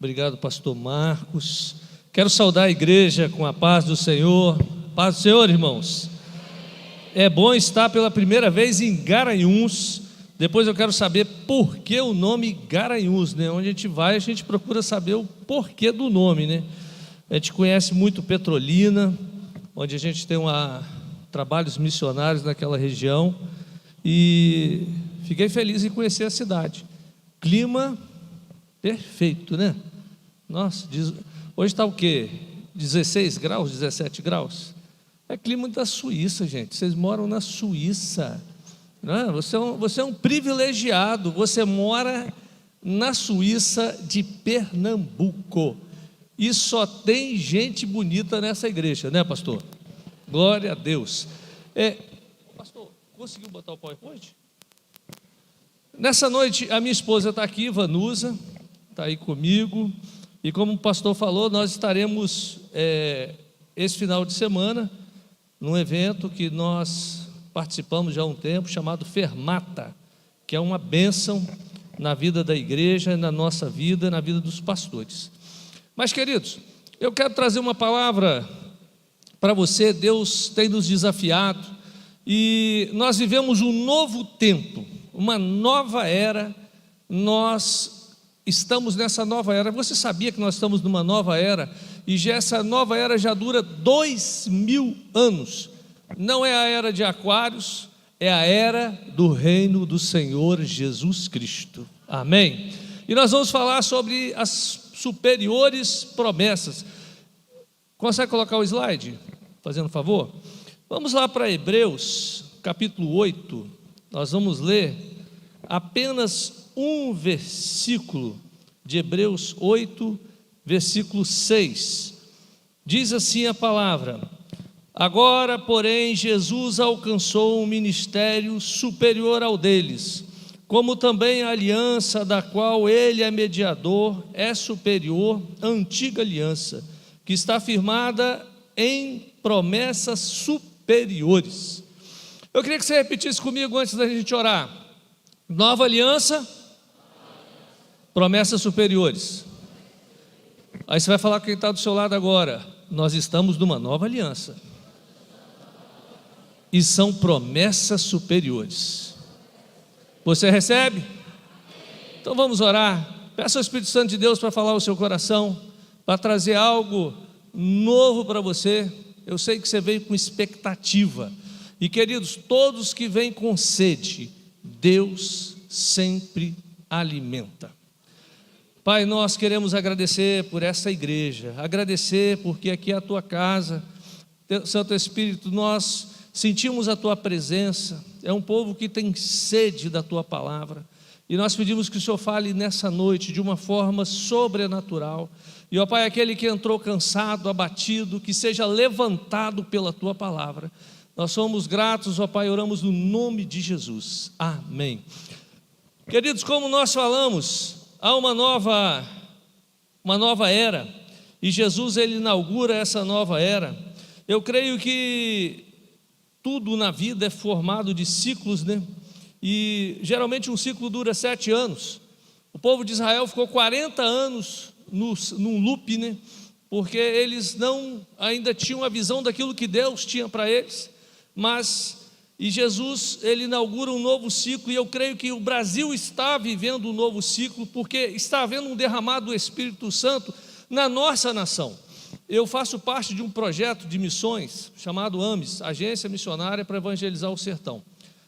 Obrigado, pastor Marcos. Quero saudar a igreja com a paz do Senhor. Paz do Senhor, irmãos. É bom estar pela primeira vez em Garanhuns. Depois eu quero saber por que o nome Garanhuns, né? Onde a gente vai, a gente procura saber o porquê do nome, né? A gente conhece muito Petrolina, onde a gente tem trabalhos missionários naquela região, e fiquei feliz em conhecer a cidade. Clima perfeito, né? Nossa, hoje está o quê? 16 graus, 17 graus? É clima da Suíça, gente. Vocês moram na Suíça, não é? Você é um privilegiado. Você mora na Suíça de Pernambuco. E só tem gente bonita nessa igreja, né, pastor? Glória a Deus. Pastor, conseguiu botar o PowerPoint? Nessa noite, a minha esposa está aqui, Vanusa, está aí comigo. E como o pastor falou, nós estaremos esse final de semana num evento que nós participamos já há um tempo, chamado Fermata, que é uma bênção na vida da igreja, na nossa vida, na vida dos pastores. Mas, queridos, eu quero trazer uma palavra para você. Deus tem nos desafiado e nós vivemos um novo tempo, uma nova era. Nós estamos nessa nova era. Você sabia que nós estamos numa nova era? E essa nova era já dura 2000 anos. Não é a era de Aquários, é a era do reino do Senhor Jesus Cristo. Amém? E nós vamos falar sobre as superiores promessas. Consegue colocar o slide? Fazendo favor? Vamos lá para Hebreus, capítulo 8. Nós vamos ler apenas um versículo de Hebreus 8, versículo 6. Diz assim a palavra: agora, porém, Jesus alcançou um ministério superior ao deles, como também a aliança da qual ele é mediador é superior à antiga aliança, que está firmada em promessas superiores. Eu queria que você repetisse comigo antes da gente orar. Nova aliança, promessas superiores. Aí você vai falar com quem está do seu lado agora: nós estamos numa nova aliança, e são promessas superiores. Você recebe? Então vamos orar. Peça ao Espírito Santo de Deus para falar ao seu coração, para trazer algo novo para você. Eu sei que você veio com expectativa. E, queridos, todos que vêm com sede, Deus sempre alimenta. Pai, nós queremos agradecer por essa igreja, agradecer porque aqui é a tua casa. Santo Espírito, nós sentimos a tua presença. É um povo que tem sede da tua palavra, e nós pedimos que o Senhor fale nessa noite de uma forma sobrenatural. E, ó Pai, aquele que entrou cansado, abatido, que seja levantado pela tua palavra. Nós somos gratos, ó Pai, oramos no nome de Jesus, amém. Queridos, como nós falamos, há uma nova era, e Jesus, ele inaugura essa nova era. Eu creio que tudo na vida é formado de ciclos, né? E geralmente um ciclo dura 7 anos. O povo de Israel ficou 40 anos num loop, né? Porque eles ainda tinham a visão daquilo que Deus tinha para eles. E Jesus, ele inaugura um novo ciclo, e eu creio que o Brasil está vivendo um novo ciclo, porque está havendo um derramado do Espírito Santo na nossa nação. Eu faço parte de um projeto de missões chamado AMES, Agência Missionária para Evangelizar o Sertão.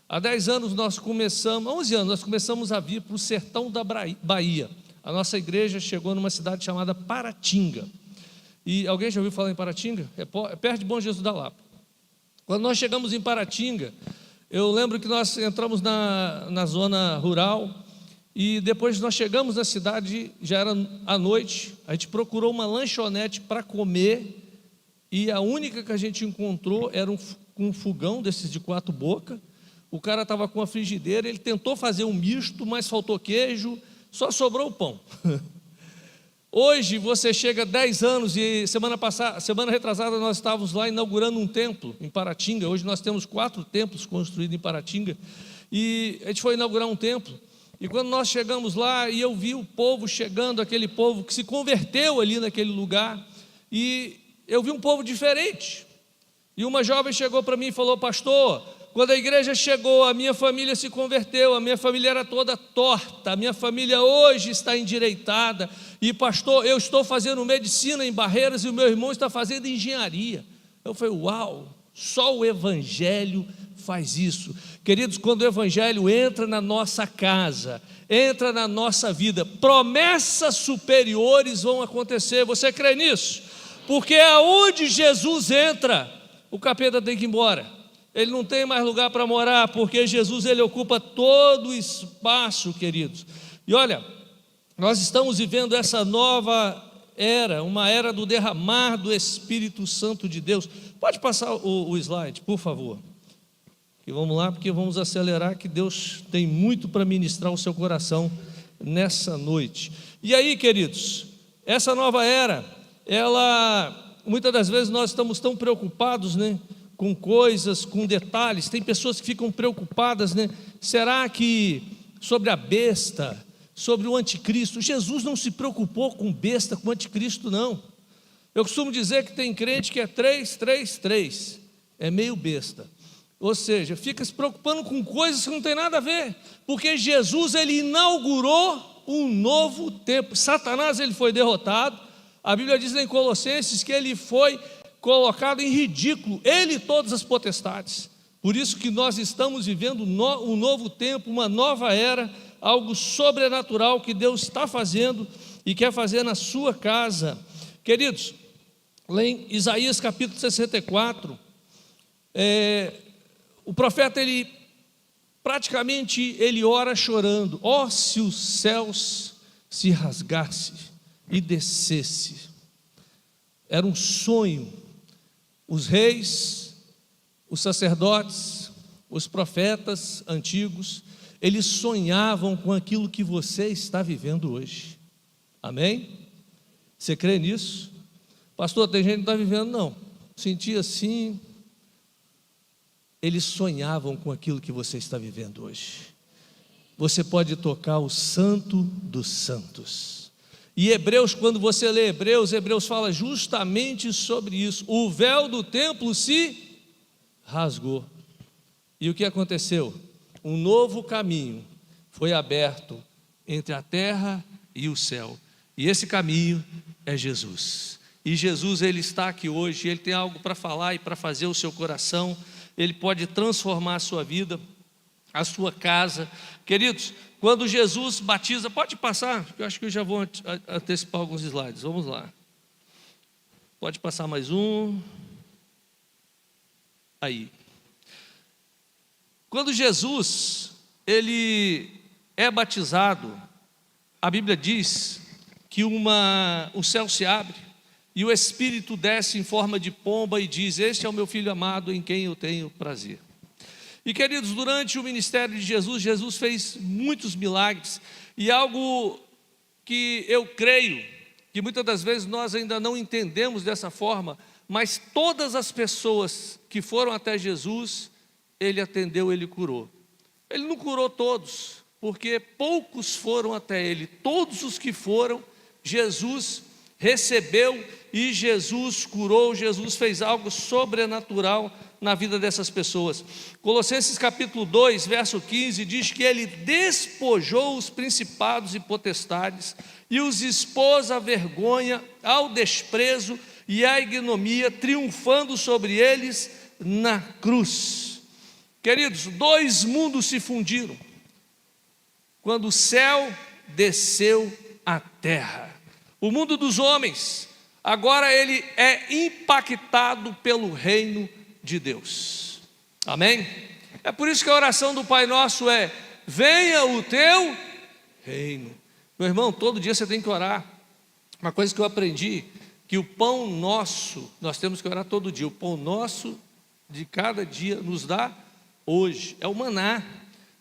Há 10 anos nós começamos, 11 anos nós começamos a vir para o sertão da Bahia. A nossa igreja chegou numa cidade chamada Paratinga. E alguém já ouviu falar em Paratinga? É perto de Bom Jesus da Lapa. Quando nós chegamos em Paratinga, eu lembro que nós entramos na zona rural, e depois nós chegamos na cidade, já era à noite. A gente procurou uma lanchonete para comer, e a única que a gente encontrou era um fogão desses de 4 bocas. O cara estava com a frigideira, ele tentou fazer um misto, mas faltou queijo, só sobrou o pão. Hoje você chega 10 anos, e semana retrasada nós estávamos lá inaugurando um templo em Paratinga. Hoje nós temos 4 templos construídos em Paratinga, e a gente foi inaugurar um templo. E quando nós chegamos lá, e eu vi o povo chegando, aquele povo que se converteu ali naquele lugar, e eu vi um povo diferente. E uma jovem chegou para mim e falou: pastor, quando a igreja chegou, a minha família se converteu, a minha família era toda torta, a minha família hoje está endireitada, e pastor, eu estou fazendo medicina em Barreiras e o meu irmão está fazendo engenharia. Eu falei: uau, só o evangelho faz isso. Queridos, quando o evangelho entra na nossa casa, entra na nossa vida, promessas superiores vão acontecer. Você crê nisso? Porque aonde Jesus entra, o capeta tem que ir embora. Ele não tem mais lugar para morar, porque Jesus, ele ocupa todo o espaço, queridos. E olha, nós estamos vivendo essa nova era, uma era do derramar do Espírito Santo de Deus. Pode passar o slide, por favor. E vamos lá, porque vamos acelerar, que Deus tem muito para ministrar o seu coração nessa noite. E aí, queridos, essa nova era, ela, muitas das vezes nós estamos tão preocupados, né, com coisas, com detalhes. Tem pessoas que ficam preocupadas, né? Será que sobre a besta, sobre o anticristo? Jesus não se preocupou com besta, com anticristo, não. Eu costumo dizer que tem crente que é 333, é meio besta. Ou seja, fica se preocupando com coisas que não tem nada a ver, porque Jesus, ele inaugurou um novo tempo. Satanás, ele foi derrotado. A Bíblia diz em Colossenses que ele foi colocado em ridículo, ele e todas as potestades. Por isso que nós estamos vivendo um novo tempo, uma nova era, algo sobrenatural que Deus está fazendo e quer fazer na sua casa. Queridos, lá em Isaías capítulo 64, o profeta, ele praticamente, ele ora chorando: ó, se os céus se rasgassem e descesse. Era um sonho. Os reis, os sacerdotes, os profetas antigos, eles sonhavam com aquilo que você está vivendo hoje. Amém? Você crê nisso? Pastor, tem gente que não está vivendo, não. Senti assim. Eles sonhavam com aquilo que você está vivendo hoje. Você pode tocar o Santo dos Santos. E Hebreus, quando você lê Hebreus fala justamente sobre isso. O véu do templo se rasgou. E o que aconteceu? Um novo caminho foi aberto entre a terra e o céu. E esse caminho é Jesus. E Jesus, ele está aqui hoje, ele tem algo para falar e para fazer o seu coração. Ele pode transformar a sua vida, a sua casa. Queridos, quando Jesus batiza, pode passar, eu acho que eu já vou antecipar alguns slides, vamos lá. Pode passar mais um. Aí. Quando Jesus, ele é batizado, a Bíblia diz que o céu se abre, e o Espírito desce em forma de pomba e diz: este é o meu Filho amado, em quem eu tenho prazer. E queridos, durante o ministério de Jesus, Jesus fez muitos milagres, e algo que eu creio, que muitas das vezes nós ainda não entendemos dessa forma, mas todas as pessoas que foram até Jesus, ele atendeu, ele curou. Ele não curou todos, porque poucos foram até ele. Todos os que foram, Jesus recebeu e Jesus curou. Jesus fez algo sobrenatural na vida dessas pessoas. Colossenses capítulo 2, verso 15, diz que ele despojou os principados e potestades e os expôs à vergonha, ao desprezo e à ignomia, triunfando sobre eles na cruz. Queridos, dois mundos se fundiram quando o céu desceu à terra. O mundo dos homens, agora ele é impactado pelo reino de Deus. Amém? É por isso que a oração do Pai Nosso é: venha o teu reino. Meu irmão, todo dia você tem que orar. Uma coisa que eu aprendi, que o pão nosso, nós temos que orar todo dia. O pão nosso de cada dia nos dá hoje, é o maná.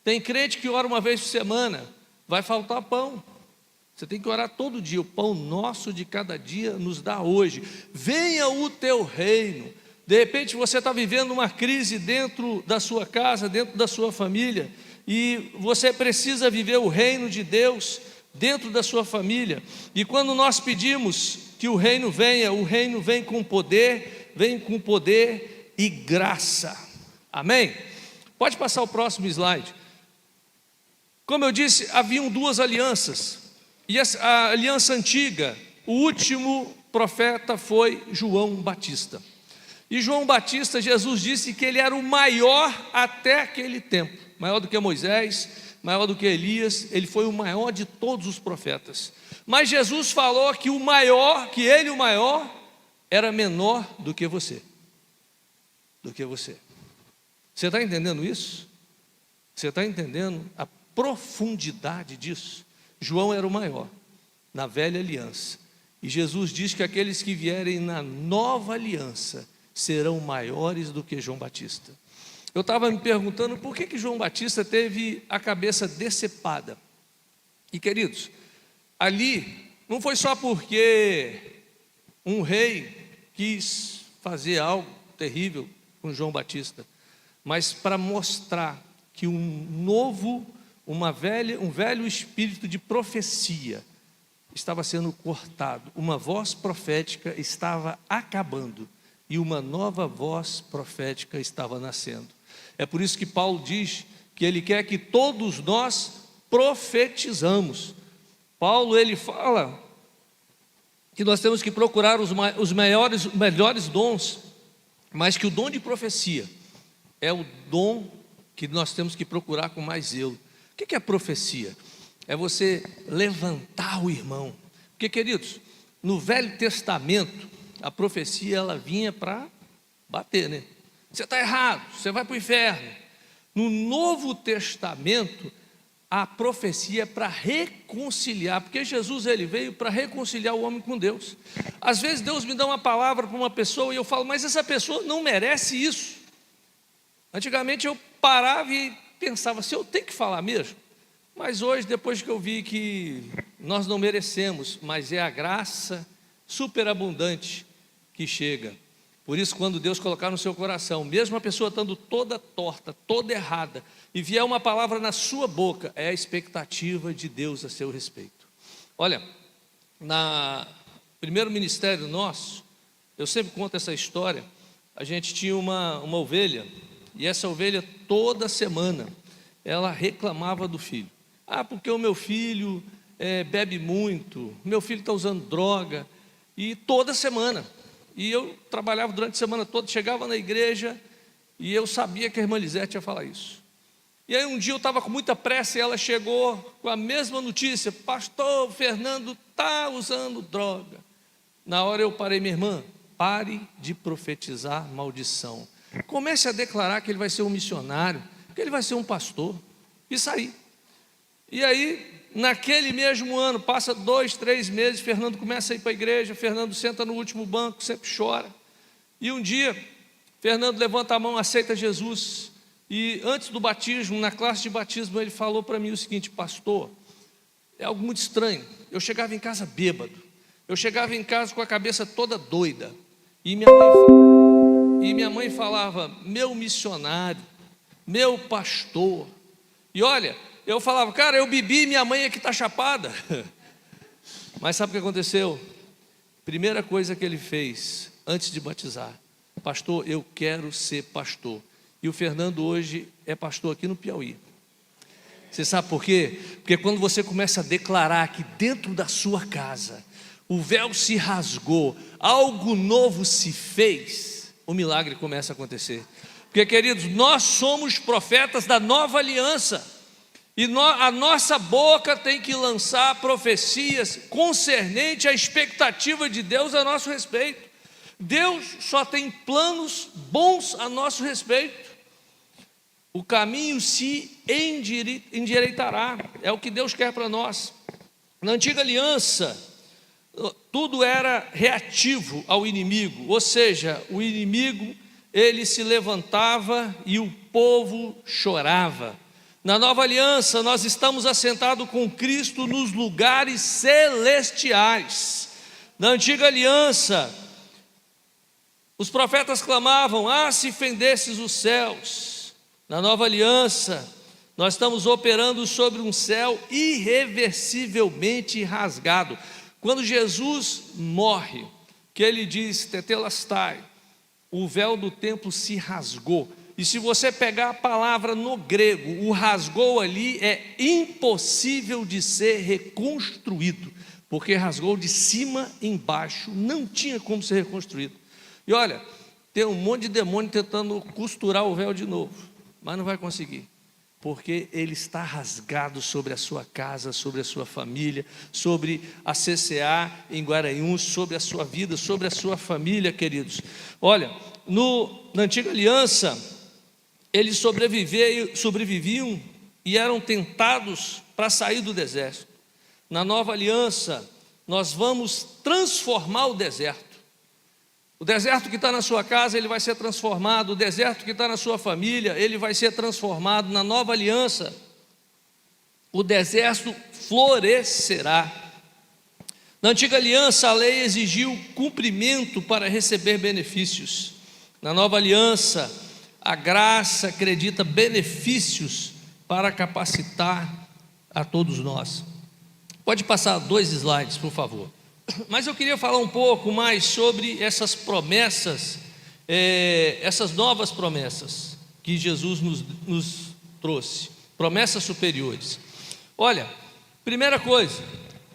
Tem crente que ora uma vez por semana, vai faltar pão. Você tem que orar todo dia. O pão nosso de cada dia nos dá hoje. Venha o teu reino. De repente você está vivendo uma crise dentro da sua casa, dentro da sua família, e você precisa viver o reino de Deus dentro da sua família. E quando nós pedimos que o reino vem com poder e graça. Amém? Pode passar o próximo slide. Como eu disse, haviam duas alianças, e a aliança antiga, o último profeta foi João Batista. E João Batista, Jesus disse que ele era o maior até aquele tempo, maior do que Moisés, maior do que Elias, ele foi o maior de todos os profetas. Mas Jesus falou que o maior, era menor do que você. Você está entendendo isso? Você está entendendo a profundidade disso? João era o maior na velha aliança, e Jesus diz que aqueles que vierem na nova aliança serão maiores do que João Batista. Eu estava me perguntando por que João Batista teve a cabeça decepada. E queridos, ali não foi só porque um rei quis fazer algo terrível com João Batista, mas para mostrar que um velho espírito de profecia estava sendo cortado, uma voz profética estava acabando e uma nova voz profética estava nascendo. É por isso que Paulo diz que ele quer que todos nós profetizamos. Paulo, ele fala que nós temos que procurar os melhores dons, mas que o dom de profecia é o dom que nós temos que procurar com mais zelo. O que é profecia? É você levantar o irmão. Porque, queridos, no Velho Testamento, a profecia ela vinha para bater, né? Você está errado, você vai para o inferno. No Novo Testamento, a profecia é para reconciliar, porque Jesus ele veio para reconciliar o homem com Deus. Às vezes Deus me dá uma palavra para uma pessoa e eu falo, mas essa pessoa não merece isso. Antigamente eu parava e pensava, se eu tenho que falar mesmo? Mas hoje, depois que eu vi que nós não merecemos, mas é a graça superabundante que chega. Por isso, quando Deus colocar no seu coração, mesmo a pessoa estando toda torta, toda errada, e vier uma palavra na sua boca, é a expectativa de Deus a seu respeito. Olha, no primeiro ministério nosso, eu sempre conto essa história, a gente tinha uma ovelha, e essa ovelha toda semana, ela reclamava do filho. Porque o meu filho bebe muito, meu filho está usando droga, e toda semana. E eu trabalhava durante a semana toda, chegava na igreja e eu sabia que a irmã Lisete ia falar isso. E aí um dia eu estava com muita pressa e ela chegou com a mesma notícia: pastor, Fernando está usando droga. Na hora eu parei, minha irmã, pare de profetizar maldição. Comece a declarar que ele vai ser um missionário, que ele vai ser um pastor. E saí. E aí, naquele mesmo ano, passa 2, 3 meses, Fernando começa a ir para a igreja, Fernando senta no último banco, sempre chora. E um dia, Fernando levanta a mão, aceita Jesus. E antes do batismo, na classe de batismo, ele falou para mim o seguinte: pastor, é algo muito estranho. Eu chegava em casa bêbado, eu chegava em casa com a cabeça toda doida. E minha mãe falava, meu missionário, meu pastor. E olha, eu falava, cara, eu bebi, minha mãe aqui está chapada. Mas sabe o que aconteceu? Primeira coisa que ele fez, antes de batizar: pastor, eu quero ser pastor. E o Fernando hoje é pastor aqui no Piauí. Você sabe por quê? Porque quando você começa a declarar que dentro da sua casa, o véu se rasgou, algo novo se fez, o milagre começa a acontecer. Porque, queridos, nós somos profetas da nova aliança. E a nossa boca tem que lançar profecias concernente à expectativa de Deus a nosso respeito. Deus só tem planos bons a nosso respeito. O caminho se endireitará, é o que Deus quer para nós. Na antiga aliança, tudo era reativo ao inimigo, ou seja, o inimigo ele se levantava e o povo chorava. Na nova aliança, nós estamos assentados com Cristo nos lugares celestiais. Na antiga aliança, os profetas clamavam: se fendesses os céus. Na nova aliança, Nós estamos operando sobre um céu irreversivelmente rasgado. Quando Jesus morre, que ele diz, tetelestai, o véu do templo se rasgou. E se você pegar a palavra no grego, o rasgou ali é impossível de ser reconstruído, porque rasgou de cima embaixo, não tinha como ser reconstruído. E olha, tem um monte de demônio tentando costurar o véu de novo, mas não vai conseguir, porque ele está rasgado sobre a sua casa, sobre a sua família, sobre a CCA em Guaranhuns, sobre a sua vida, sobre a sua família, queridos. Olha, na antiga aliança, eles sobreviviam e eram tentados para sair do deserto. Na nova aliança, nós vamos transformar o deserto. O deserto que está na sua casa, ele vai ser transformado. O deserto que está na sua família, ele vai ser transformado. Na nova aliança, o deserto florescerá. Na antiga aliança, a lei exigiu cumprimento para receber benefícios. Na nova aliança, a graça acredita benefícios para capacitar a todos nós. Pode passar 2 slides, por favor. Mas eu queria falar um pouco mais sobre essas promessas, essas novas promessas que Jesus nos trouxe, promessas superiores. Olha, primeira coisa,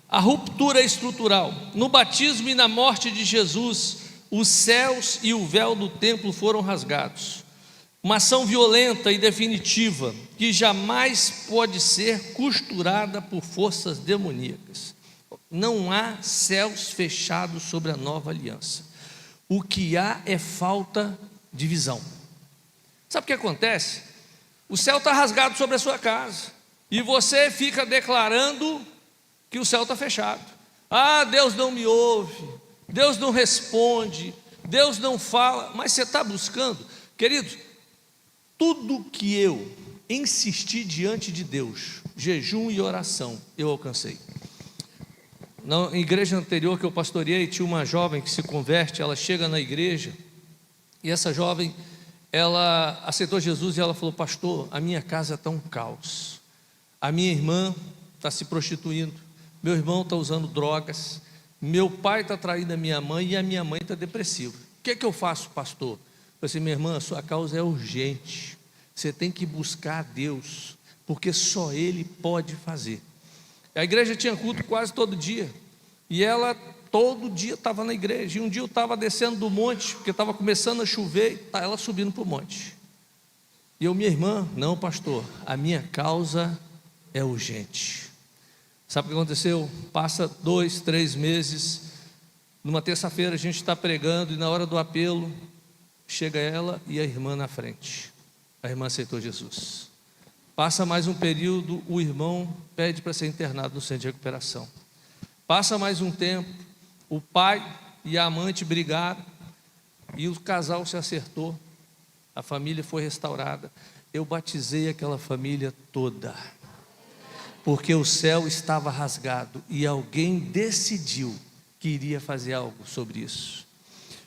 a ruptura estrutural. No batismo e na morte de Jesus, os céus e o véu do templo foram rasgados. Uma ação violenta e definitiva que jamais pode ser costurada por forças demoníacas. Não há céus fechados sobre a nova aliança. O que há é falta de visão. Sabe o que acontece? O céu está rasgado sobre a sua casa e você fica declarando que o céu está fechado. Ah, Deus não me ouve, Deus não responde, Deus não fala. Mas você está buscando, queridos, tudo que eu insisti diante de Deus, jejum e oração, eu alcancei. Na igreja anterior que eu pastoreei, tinha uma jovem que se converte, ela chega na igreja, e essa jovem, ela aceitou Jesus e ela falou: pastor, a minha casa está um caos, a minha irmã está se prostituindo, meu irmão está usando drogas, meu pai está traindo a minha mãe e a minha mãe está depressiva. O que é que eu faço, pastor? Eu falei assim: minha irmã, a sua causa é urgente, você tem que buscar a Deus, porque só Ele pode fazer. A igreja tinha culto quase todo dia, e ela todo dia estava na igreja. E um dia eu estava descendo do monte, porque estava começando a chover, e está ela subindo para o monte. E eu: minha irmã, não, pastor, a minha causa é urgente. Sabe o que aconteceu? Passa 2, 3 meses, numa terça-feira a gente está pregando, e na hora do apelo, chega ela e a irmã na frente. A irmã aceitou Jesus. Passa mais um período, o irmão pede para ser internado no centro de recuperação. Passa mais um tempo, o pai e a amante brigaram, e o casal se acertou, a família foi restaurada. Eu batizei aquela família toda, porque o céu estava rasgado, e alguém decidiu que iria fazer algo sobre isso.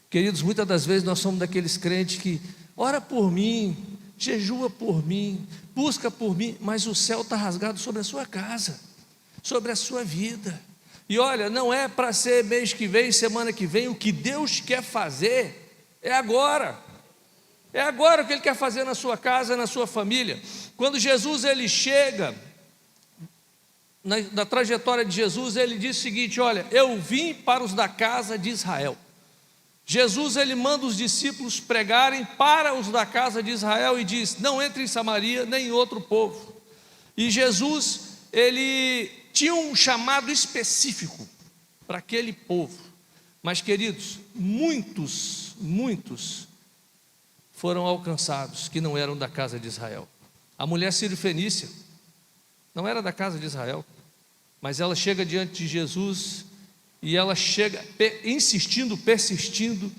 Queridos, muitas das vezes nós somos daqueles crentes que ora por mim, jejua por mim, busca por mim, mas o céu está rasgado sobre a sua casa, sobre a sua vida. E olha, não é para ser mês que vem, semana que vem. O que Deus quer fazer é agora. É agora o que Ele quer fazer na sua casa, na sua família. Quando Jesus ele chega, na trajetória de Jesus, ele diz o seguinte: olha, eu vim para os da casa de Israel. Jesus ele manda os discípulos pregarem para os da casa de Israel e diz: não entre em Samaria nem em outro povo. E Jesus ele tinha um chamado específico para aquele povo. Mas, queridos, muitos foram alcançados que não eram da casa de Israel. A mulher sírio-fenícia não era da casa de Israel, mas ela chega diante de Jesus. E ela chega insistindo, persistindo,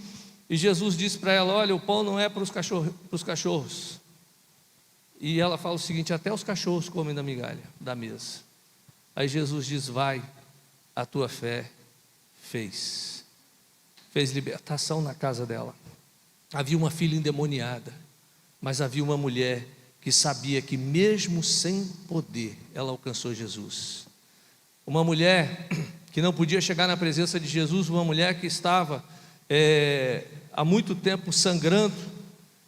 e Jesus diz para ela: olha, o pão não é para os cachorros. E ela fala o seguinte: até os cachorros comem da migalha da mesa. Aí Jesus diz: vai, a tua fé fez libertação na casa dela. Havia uma filha endemoniada, mas havia uma mulher que sabia que mesmo sem poder, ela alcançou Jesus. Uma mulher que não podia chegar na presença de Jesus, uma mulher que estava há muito tempo sangrando.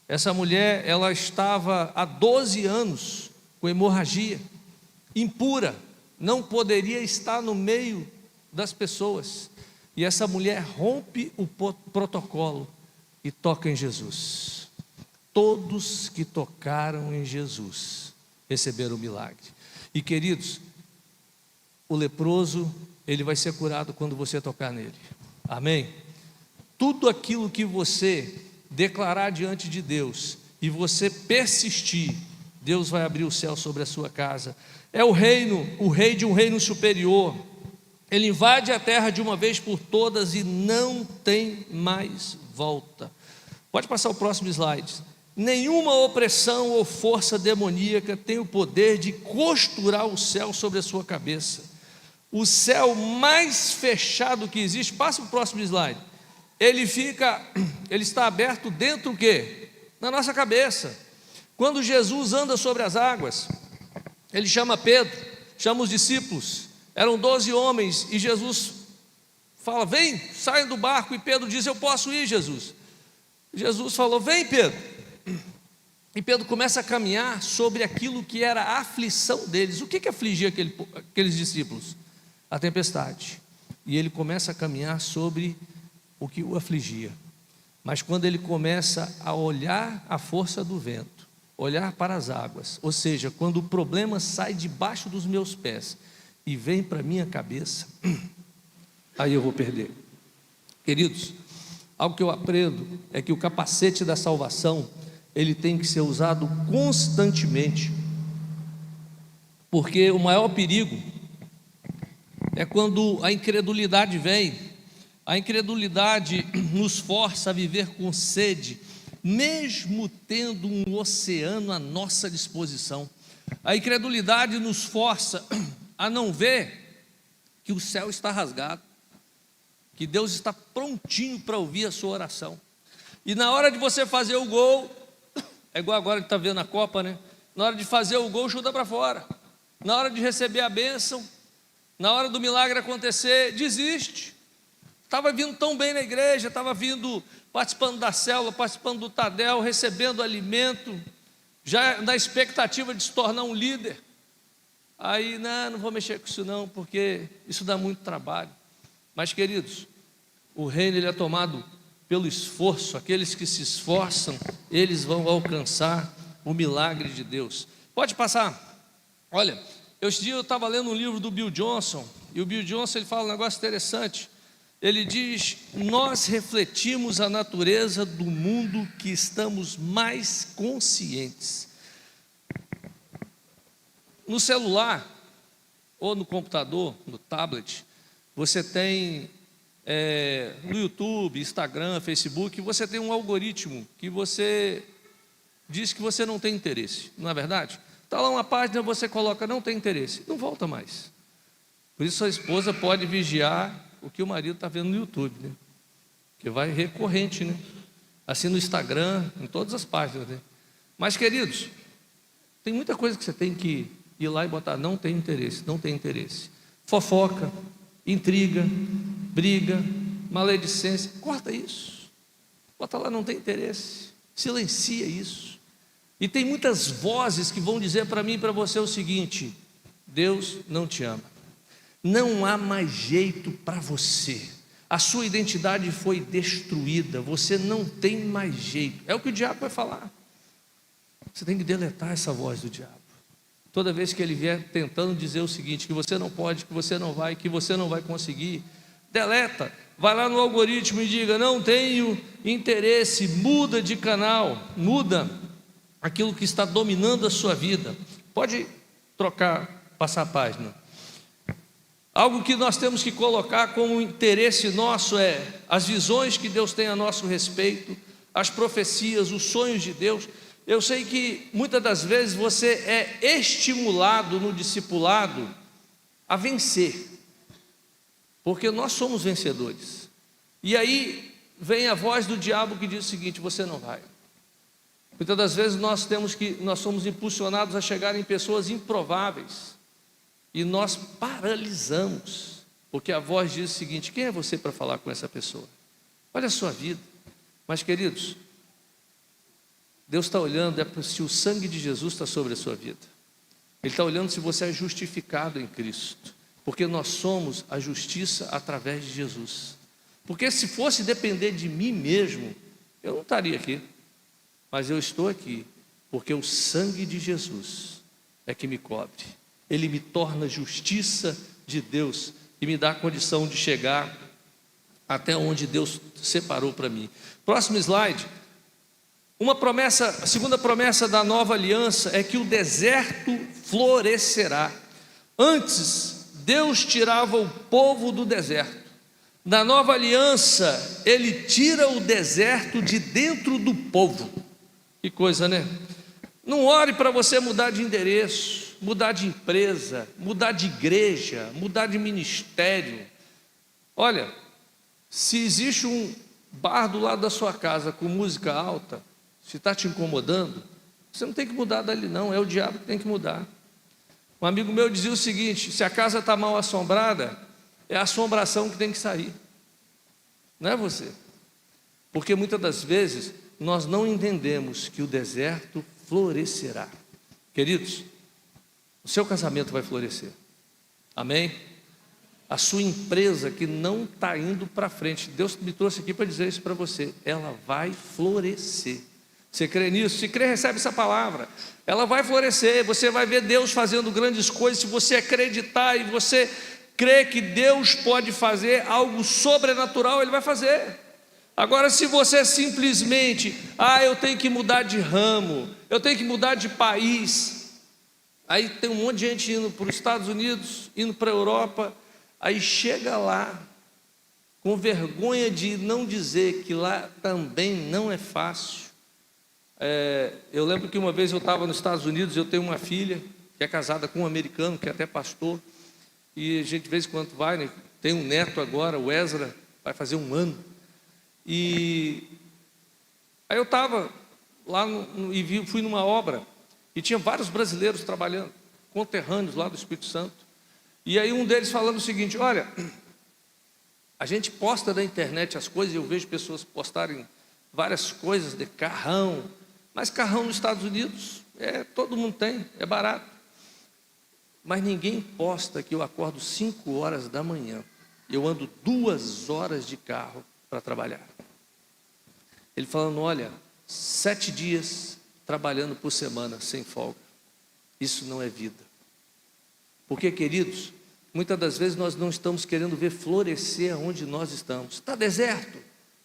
Essa mulher, ela estava há 12 anos com hemorragia, impura, não poderia estar no meio das pessoas. E essa mulher rompe o protocolo e toca em Jesus. Todos que tocaram em Jesus receberam o milagre. E queridos, o leproso, ele vai ser curado quando você tocar nele. Amém? Tudo aquilo que você declarar diante de Deus e você persistir, Deus vai abrir o céu sobre a sua casa. É o rei de um reino superior. Ele invade a terra de uma vez por todas e não tem mais volta. Pode passar o próximo slide. Nenhuma opressão ou força demoníaca tem o poder de costurar o céu sobre a sua cabeça. O céu mais fechado que existe, passa para o próximo slide. Ele está aberto dentro do quê? Na nossa cabeça. Quando Jesus anda sobre as águas, ele chama Pedro, chama os discípulos. Eram 12 homens e Jesus fala: vem, saiam do barco. E Pedro diz: eu posso ir, Jesus. Jesus falou: vem, Pedro. E Pedro começa a caminhar sobre aquilo que era a aflição deles. O que afligia aqueles discípulos? A tempestade. E ele começa a caminhar sobre o que o afligia. Mas quando ele começa a olhar a força do vento, olhar para as águas, ou seja, quando o problema sai debaixo dos meus pés e vem para a minha cabeça, aí eu vou perder. Queridos, algo que eu aprendo é que o capacete da salvação, ele tem que ser usado constantemente, porque o maior perigo é quando a incredulidade vem. A incredulidade nos força a viver com sede, mesmo tendo um oceano à nossa disposição. A incredulidade nos força a não ver que o céu está rasgado, que Deus está prontinho para ouvir a sua oração. E na hora de você fazer o gol, é igual agora que está vendo a Copa, né? Na hora de fazer o gol, chuta para fora. Na hora de receber a bênção, na hora do milagre acontecer, desiste. Estava vindo tão bem na igreja, estava vindo, participando da célula, participando do Tadel, recebendo alimento, já na expectativa de se tornar um líder. Aí, não vou mexer com isso não, porque isso dá muito trabalho. Mas, queridos, o reino ele é tomado pelo esforço. Aqueles que se esforçam, eles vão alcançar o milagre de Deus. Pode passar. Olha, esse dia eu estava lendo um livro do Bill Johnson, e o Bill Johnson ele fala um negócio interessante. Ele diz: nós refletimos a natureza do mundo que estamos mais conscientes. No celular, ou no computador, no tablet, você tem no YouTube, Instagram, Facebook, você tem um algoritmo que você diz que você não tem interesse, não é verdade? Está lá uma página, você coloca não tem interesse, não volta mais. Por isso a esposa pode vigiar o que o marido está vendo no YouTube, né? Que vai recorrente, né? Assim no Instagram, em todas as páginas, né? Mas, queridos, tem muita coisa que você tem que ir lá e botar não tem interesse, não tem interesse. Fofoca, intriga, briga, maledicência, corta isso. Bota lá não tem interesse, silencia isso. E tem muitas vozes que vão dizer para mim e para você o seguinte: Deus não te ama. Não há mais jeito para você. A sua identidade foi destruída. Você não tem mais jeito. É o que o diabo vai falar. Você tem que deletar essa voz do diabo. Toda vez que ele vier tentando dizer o seguinte, que você não pode, que você não vai, que você não vai conseguir, deleta. Vai lá no algoritmo e diga: não tenho interesse. Muda de canal. Muda aquilo que está dominando a sua vida. Pode trocar, passar a página. Algo que nós temos que colocar como interesse nosso é as visões que Deus tem a nosso respeito, as profecias, os sonhos de Deus. Eu sei que muitas das vezes você é estimulado no discipulado a vencer, porque nós somos vencedores. E aí vem a voz do diabo que diz o seguinte: você não vai, Muitas das vezes nós somos impulsionados a chegar em pessoas improváveis e nós paralisamos, porque a voz diz o seguinte: quem é você para falar com essa pessoa? Olha a sua vida. Mas, queridos, Deus está olhando se o sangue de Jesus está sobre a sua vida. Ele está olhando se você é justificado em Cristo, porque nós somos a justiça através de Jesus. Porque se fosse depender de mim mesmo, eu não estaria aqui. Mas eu estou aqui porque o sangue de Jesus é que me cobre. Ele me torna justiça de Deus e me dá a condição de chegar até onde Deus separou para mim. Próximo slide. A segunda promessa da nova aliança é que o deserto florescerá. Antes, Deus tirava o povo do deserto. Na nova aliança, Ele tira o deserto de dentro do povo. Que coisa, né? Não ore para você mudar de endereço, mudar de empresa, mudar de igreja, mudar de ministério. Olha, se existe um bar do lado da sua casa com música alta, se está te incomodando, você não tem que mudar dali não, é o diabo que tem que mudar. Um amigo meu dizia o seguinte: se a casa está mal assombrada, é a assombração que tem que sair, não é você. Porque muitas das vezes nós não entendemos que o deserto florescerá. Queridos, o seu casamento vai florescer, amém? A sua empresa que não está indo para frente, Deus me trouxe aqui para dizer isso para você, ela vai florescer. Você crê nisso? Se crê, recebe essa palavra. Ela vai florescer, você vai ver Deus fazendo grandes coisas. Se você acreditar e você crê que Deus pode fazer algo sobrenatural, Ele vai fazer. Agora, se você simplesmente, eu tenho que mudar de ramo, eu tenho que mudar de país, aí tem um monte de gente indo para os Estados Unidos, indo para a Europa, aí chega lá, com vergonha de não dizer que lá também não é fácil. Eu lembro que uma vez eu estava nos Estados Unidos, eu tenho uma filha que é casada com um americano, que é até pastor, e a gente de vez em quando vai, né? Tem um neto agora, o Ezra, vai fazer 1 ano. E aí eu estava lá e fui numa obra e tinha vários brasileiros trabalhando, conterrâneos lá do Espírito Santo. E aí um deles falando o seguinte: olha, a gente posta na internet as coisas, e eu vejo pessoas postarem várias coisas de carrão, mas carrão nos Estados Unidos todo mundo tem, é barato. Mas ninguém posta que eu acordo 5 horas da manhã, eu ando 2 horas de carro para trabalhar. Ele falando: olha, 7 dias trabalhando por semana, sem folga. Isso não é vida. Porque, queridos, muitas das vezes nós não estamos querendo ver florescer onde nós estamos. Está deserto?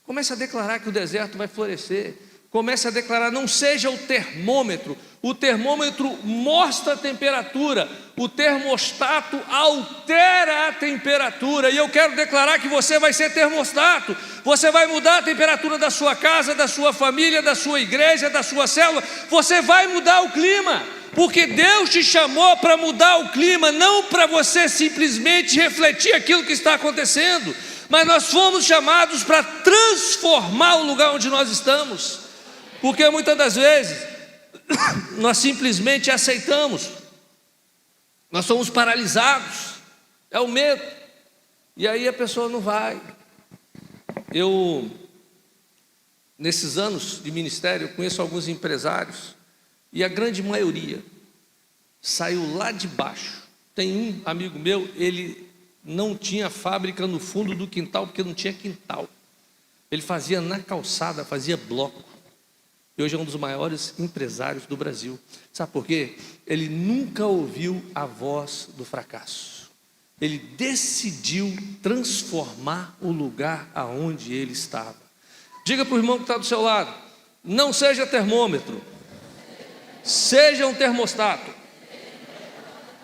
Comece a declarar que o deserto vai florescer. Comece a declarar, não seja o termômetro. O termômetro mostra a temperatura, o termostato altera a temperatura. E eu quero declarar que você vai ser termostato. Você vai mudar a temperatura da sua casa, da sua família, da sua igreja, da sua célula. Você vai mudar o clima, porque Deus te chamou para mudar o clima, não para você simplesmente refletir aquilo que está acontecendo, mas nós fomos chamados para transformar o lugar onde nós estamos. Porque muitas das vezes nós simplesmente aceitamos, nós somos paralisados, é o medo, e aí a pessoa não vai. Eu, nesses anos de ministério, eu conheço alguns empresários, e a grande maioria saiu lá de baixo. Tem um amigo meu, ele não tinha fábrica no fundo do quintal, porque não tinha quintal. Ele fazia na calçada, fazia bloco. E hoje é um dos maiores empresários do Brasil. Sabe por quê? Ele nunca ouviu a voz do fracasso. Ele decidiu transformar o lugar aonde ele estava. Diga para o irmão que está do seu lado: não seja termômetro, seja um termostato.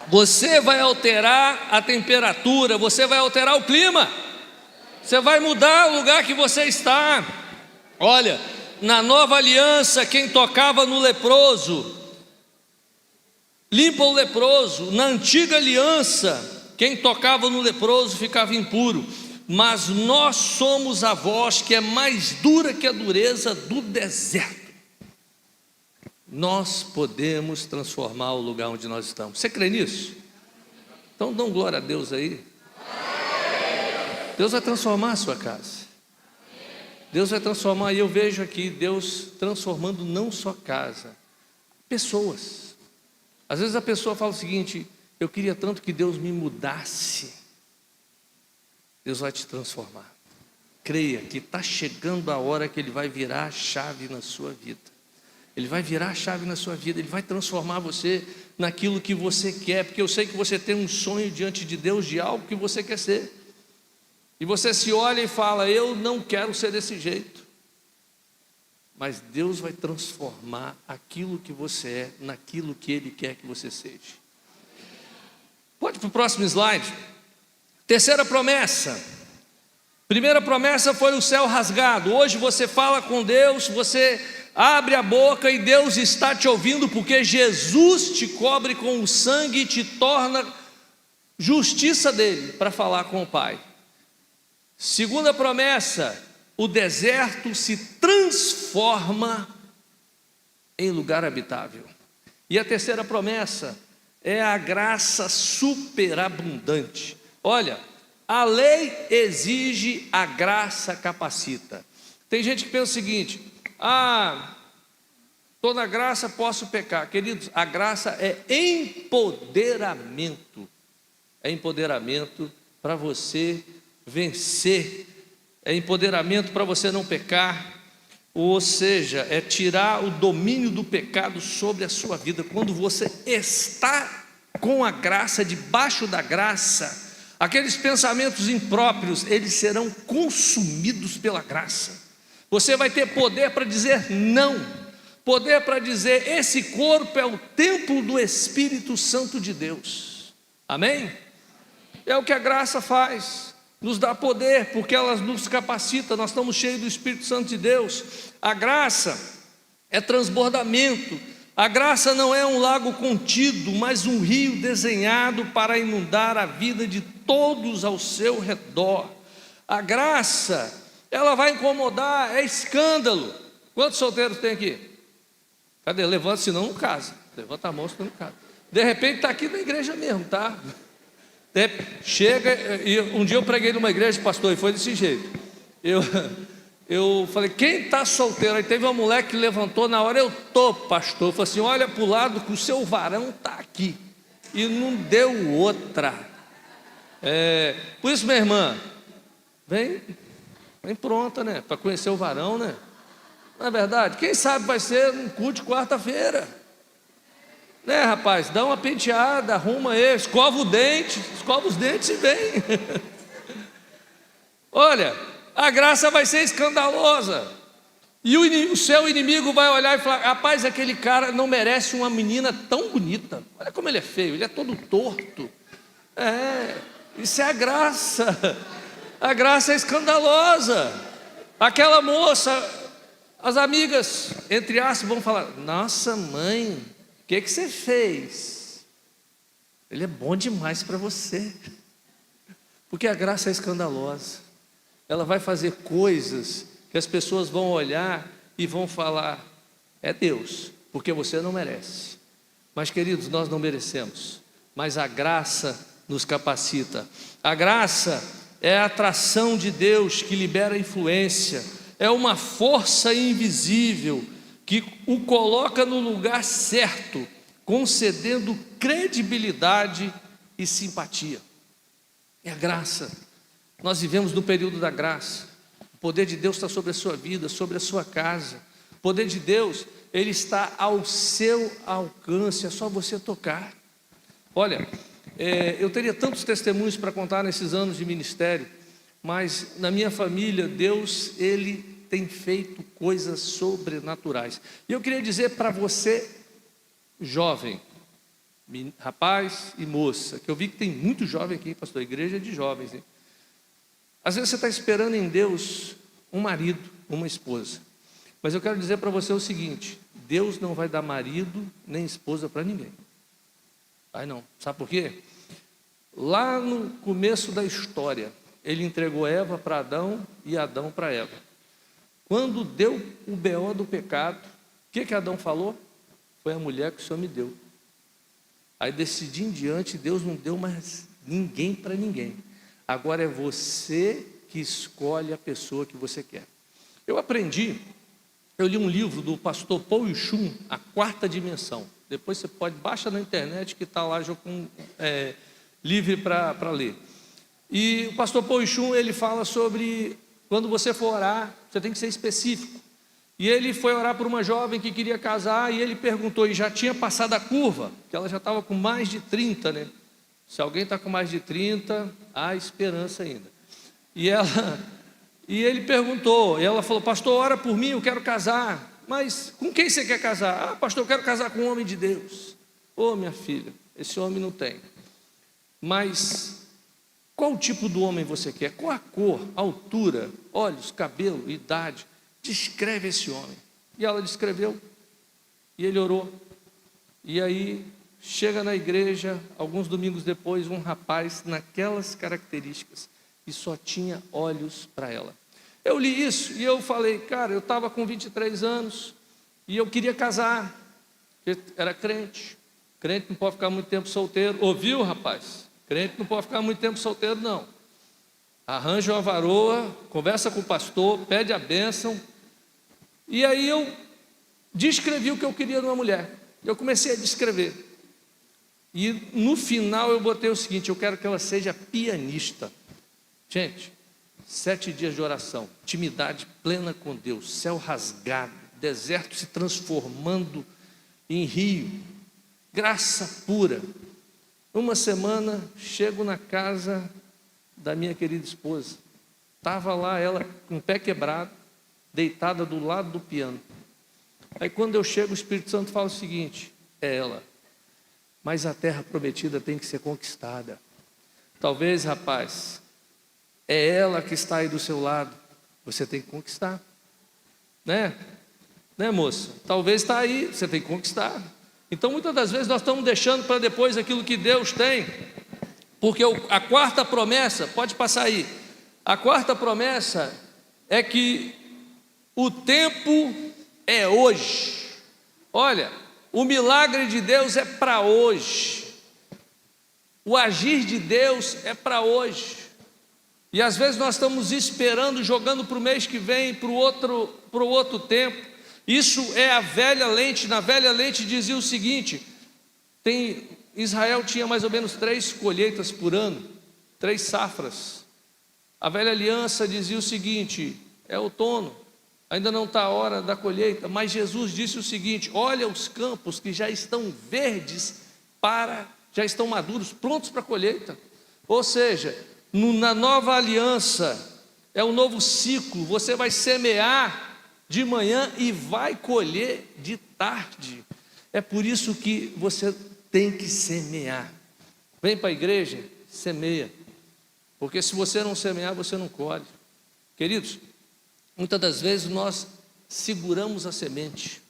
Você vai alterar a temperatura, você vai alterar o clima, você vai mudar o lugar que você está. Olha, na nova aliança, quem tocava no leproso limpa o leproso. Na antiga aliança, quem tocava no leproso ficava impuro. Mas nós somos a voz que é mais dura que a dureza do deserto. nós podemos transformar o lugar onde nós estamos. Você crê nisso? Então dá glória a Deus aí. Deus vai transformar a sua casa. Deus vai transformar, e eu vejo aqui Deus transformando não só casa, pessoas. Às vezes a pessoa fala o seguinte: eu queria tanto que Deus me mudasse. Deus vai te transformar. Creia que está chegando a hora que Ele vai virar a chave na sua vida. Ele vai virar a chave na sua vida. Ele vai transformar você naquilo que você quer. Porque eu sei que você tem um sonho diante de Deus de algo que você quer ser. E você se olha e fala: eu não quero ser desse jeito. Mas Deus vai transformar aquilo que você é naquilo que Ele quer que você seja. Pode para o próximo slide. Terceira promessa. Primeira promessa foi o céu rasgado. Hoje você fala com Deus, você abre a boca e Deus está te ouvindo, porque Jesus te cobre com o sangue e te torna justiça dele para falar com o Pai. Segunda promessa: o deserto se transforma em lugar habitável. E a terceira promessa é a graça superabundante. Olha, a lei exige, a graça capacita. Tem gente que pensa o seguinte: estou na graça, posso pecar. Queridos, a graça é empoderamento. É empoderamento para você vencer. É empoderamento para você não pecar. Ou seja, é tirar o domínio do pecado sobre a sua vida. Quando você está com a graça, debaixo da graça, aqueles pensamentos impróprios, eles serão consumidos pela graça. Você vai ter poder para dizer não, poder para dizer: esse corpo é o templo do Espírito Santo de Deus. Amém? É o que a graça faz, nos dá poder, porque ela nos capacita. Nós estamos cheios do Espírito Santo de Deus. A graça é transbordamento. A graça não é um lago contido, mas um rio desenhado para inundar a vida de todos ao seu redor. A graça, ela vai incomodar, é escândalo. Quantos solteiros tem aqui? Cadê? Levanta, senão não casa. Levanta a mão, senão não casa. De repente está aqui na igreja mesmo, tá? Chega, e um dia eu preguei numa igreja, pastor, e foi desse jeito. Eu falei: quem está solteiro? Aí teve uma mulher que levantou na hora: eu estou, pastor. Eu falei assim: olha para o lado que o seu varão está aqui. E não deu outra. Por isso, minha irmã, vem pronta, né? Para conhecer o varão, né? Não é verdade? Quem sabe vai ser um culto de quarta-feira, né, rapaz? Dá uma penteada, arruma aí, escova os dentes e vem. Olha, a graça vai ser escandalosa. E o seu inimigo vai olhar e falar: rapaz, aquele cara não merece uma menina tão bonita. Olha como ele é feio, ele é todo torto. Isso é a graça. A graça é escandalosa. Aquela moça, as amigas, entre aspas, vão falar: nossa mãe, o que você fez? Ele é bom demais para você. Porque a graça é escandalosa. Ela vai fazer coisas que as pessoas vão olhar e vão falar: é Deus, porque você não merece. Mas, queridos, nós não merecemos, mas a graça nos capacita. A graça é a atração de Deus que libera influência, é uma força invisível que o coloca no lugar certo, concedendo credibilidade e simpatia. É a graça. Nós vivemos no período da graça. O poder de Deus está sobre a sua vida, sobre a sua casa. O poder de Deus, ele está ao seu alcance, é só você tocar. Olha, eu teria tantos testemunhos para contar nesses anos de ministério, mas na minha família, Deus, ele tem feito coisas sobrenaturais. E eu queria dizer para você, jovem, rapaz e moça, que eu vi que tem muito jovem aqui, pastor, igreja de jovens, hein? Às vezes você está esperando em Deus um marido, uma esposa, mas eu quero dizer para você o seguinte: Deus não vai dar marido nem esposa para ninguém. Vai não, sabe por quê? Lá no começo da história, ele entregou Eva para Adão e Adão para Eva. Quando deu o BO do pecado, o que Adão falou? foi a mulher que o Senhor me deu. Aí desse dia em diante, Deus não deu mais ninguém para ninguém. Agora é você que escolhe a pessoa que você quer. Eu li um livro do pastor Paul Yue-Chun, A Quarta Dimensão. Depois você baixa na internet, que está lá livre para ler. E o pastor Paul Yue-Chun, ele fala sobre quando você for orar, você tem que ser específico. E ele foi orar por uma jovem que queria casar, e ele perguntou, e já tinha passado a curva, que ela já estava com mais de 30, né? Se alguém está com mais de 30, há esperança ainda. E ele perguntou, e ela falou, pastor, ora por mim, eu quero casar. Mas com quem você quer casar? Ah, pastor, eu quero casar com um homem de Deus. Ô, minha filha, esse homem não tem. Mas qual tipo de homem você quer? Qual a cor, altura, olhos, cabelo, idade? Descreve esse homem. E ela descreveu, e ele orou. E aí, chega na igreja, alguns domingos depois, um rapaz naquelas características, e só tinha olhos para ela. Eu li isso, e eu falei, cara, eu estava com 23 anos, e eu queria casar. Eu era crente. Crente não pode ficar muito tempo solteiro. Ouviu, rapaz? Crente não pode ficar muito tempo solteiro, não. Arranja uma varoa, conversa com o pastor, pede a bênção. E aí eu descrevi o que eu queria numa mulher. Eu comecei a descrever. E no final eu botei o seguinte, eu quero que ela seja pianista. Gente, 7 dias de oração, intimidade plena com Deus, céu rasgado, deserto se transformando em rio, graça pura. Uma semana, chego na casa da minha querida esposa. Estava lá ela com o pé quebrado, deitada do lado do piano. Aí quando eu chego, o Espírito Santo fala o seguinte, é ela. Mas a terra prometida tem que ser conquistada. Talvez, rapaz, é ela que está aí do seu lado. Você tem que conquistar. Né, moça? Talvez está aí, você tem que conquistar. Então, muitas das vezes, nós estamos deixando para depois aquilo que Deus tem. Porque a quarta promessa, pode passar aí. A quarta promessa é que o tempo é hoje. Olha, o milagre de Deus é para hoje. O agir de Deus é para hoje. E às vezes nós estamos esperando, jogando para o mês que vem, para o outro tempo. Isso é a velha lente. Na velha lente dizia o seguinte: Israel tinha mais ou menos 3 colheitas por ano, 3 safras. A velha aliança dizia o seguinte: é outono, ainda não está a hora da colheita. Mas Jesus disse o seguinte: olha os campos que já estão verdes, já estão maduros, prontos para a colheita. Ou seja, na nova aliança, é um novo ciclo. Você vai semear de manhã e vai colher de tarde. É por isso que você tem que semear. Vem para a igreja, semeia. Porque se você não semear, você não colhe. Queridos, muitas das vezes nós seguramos a semente.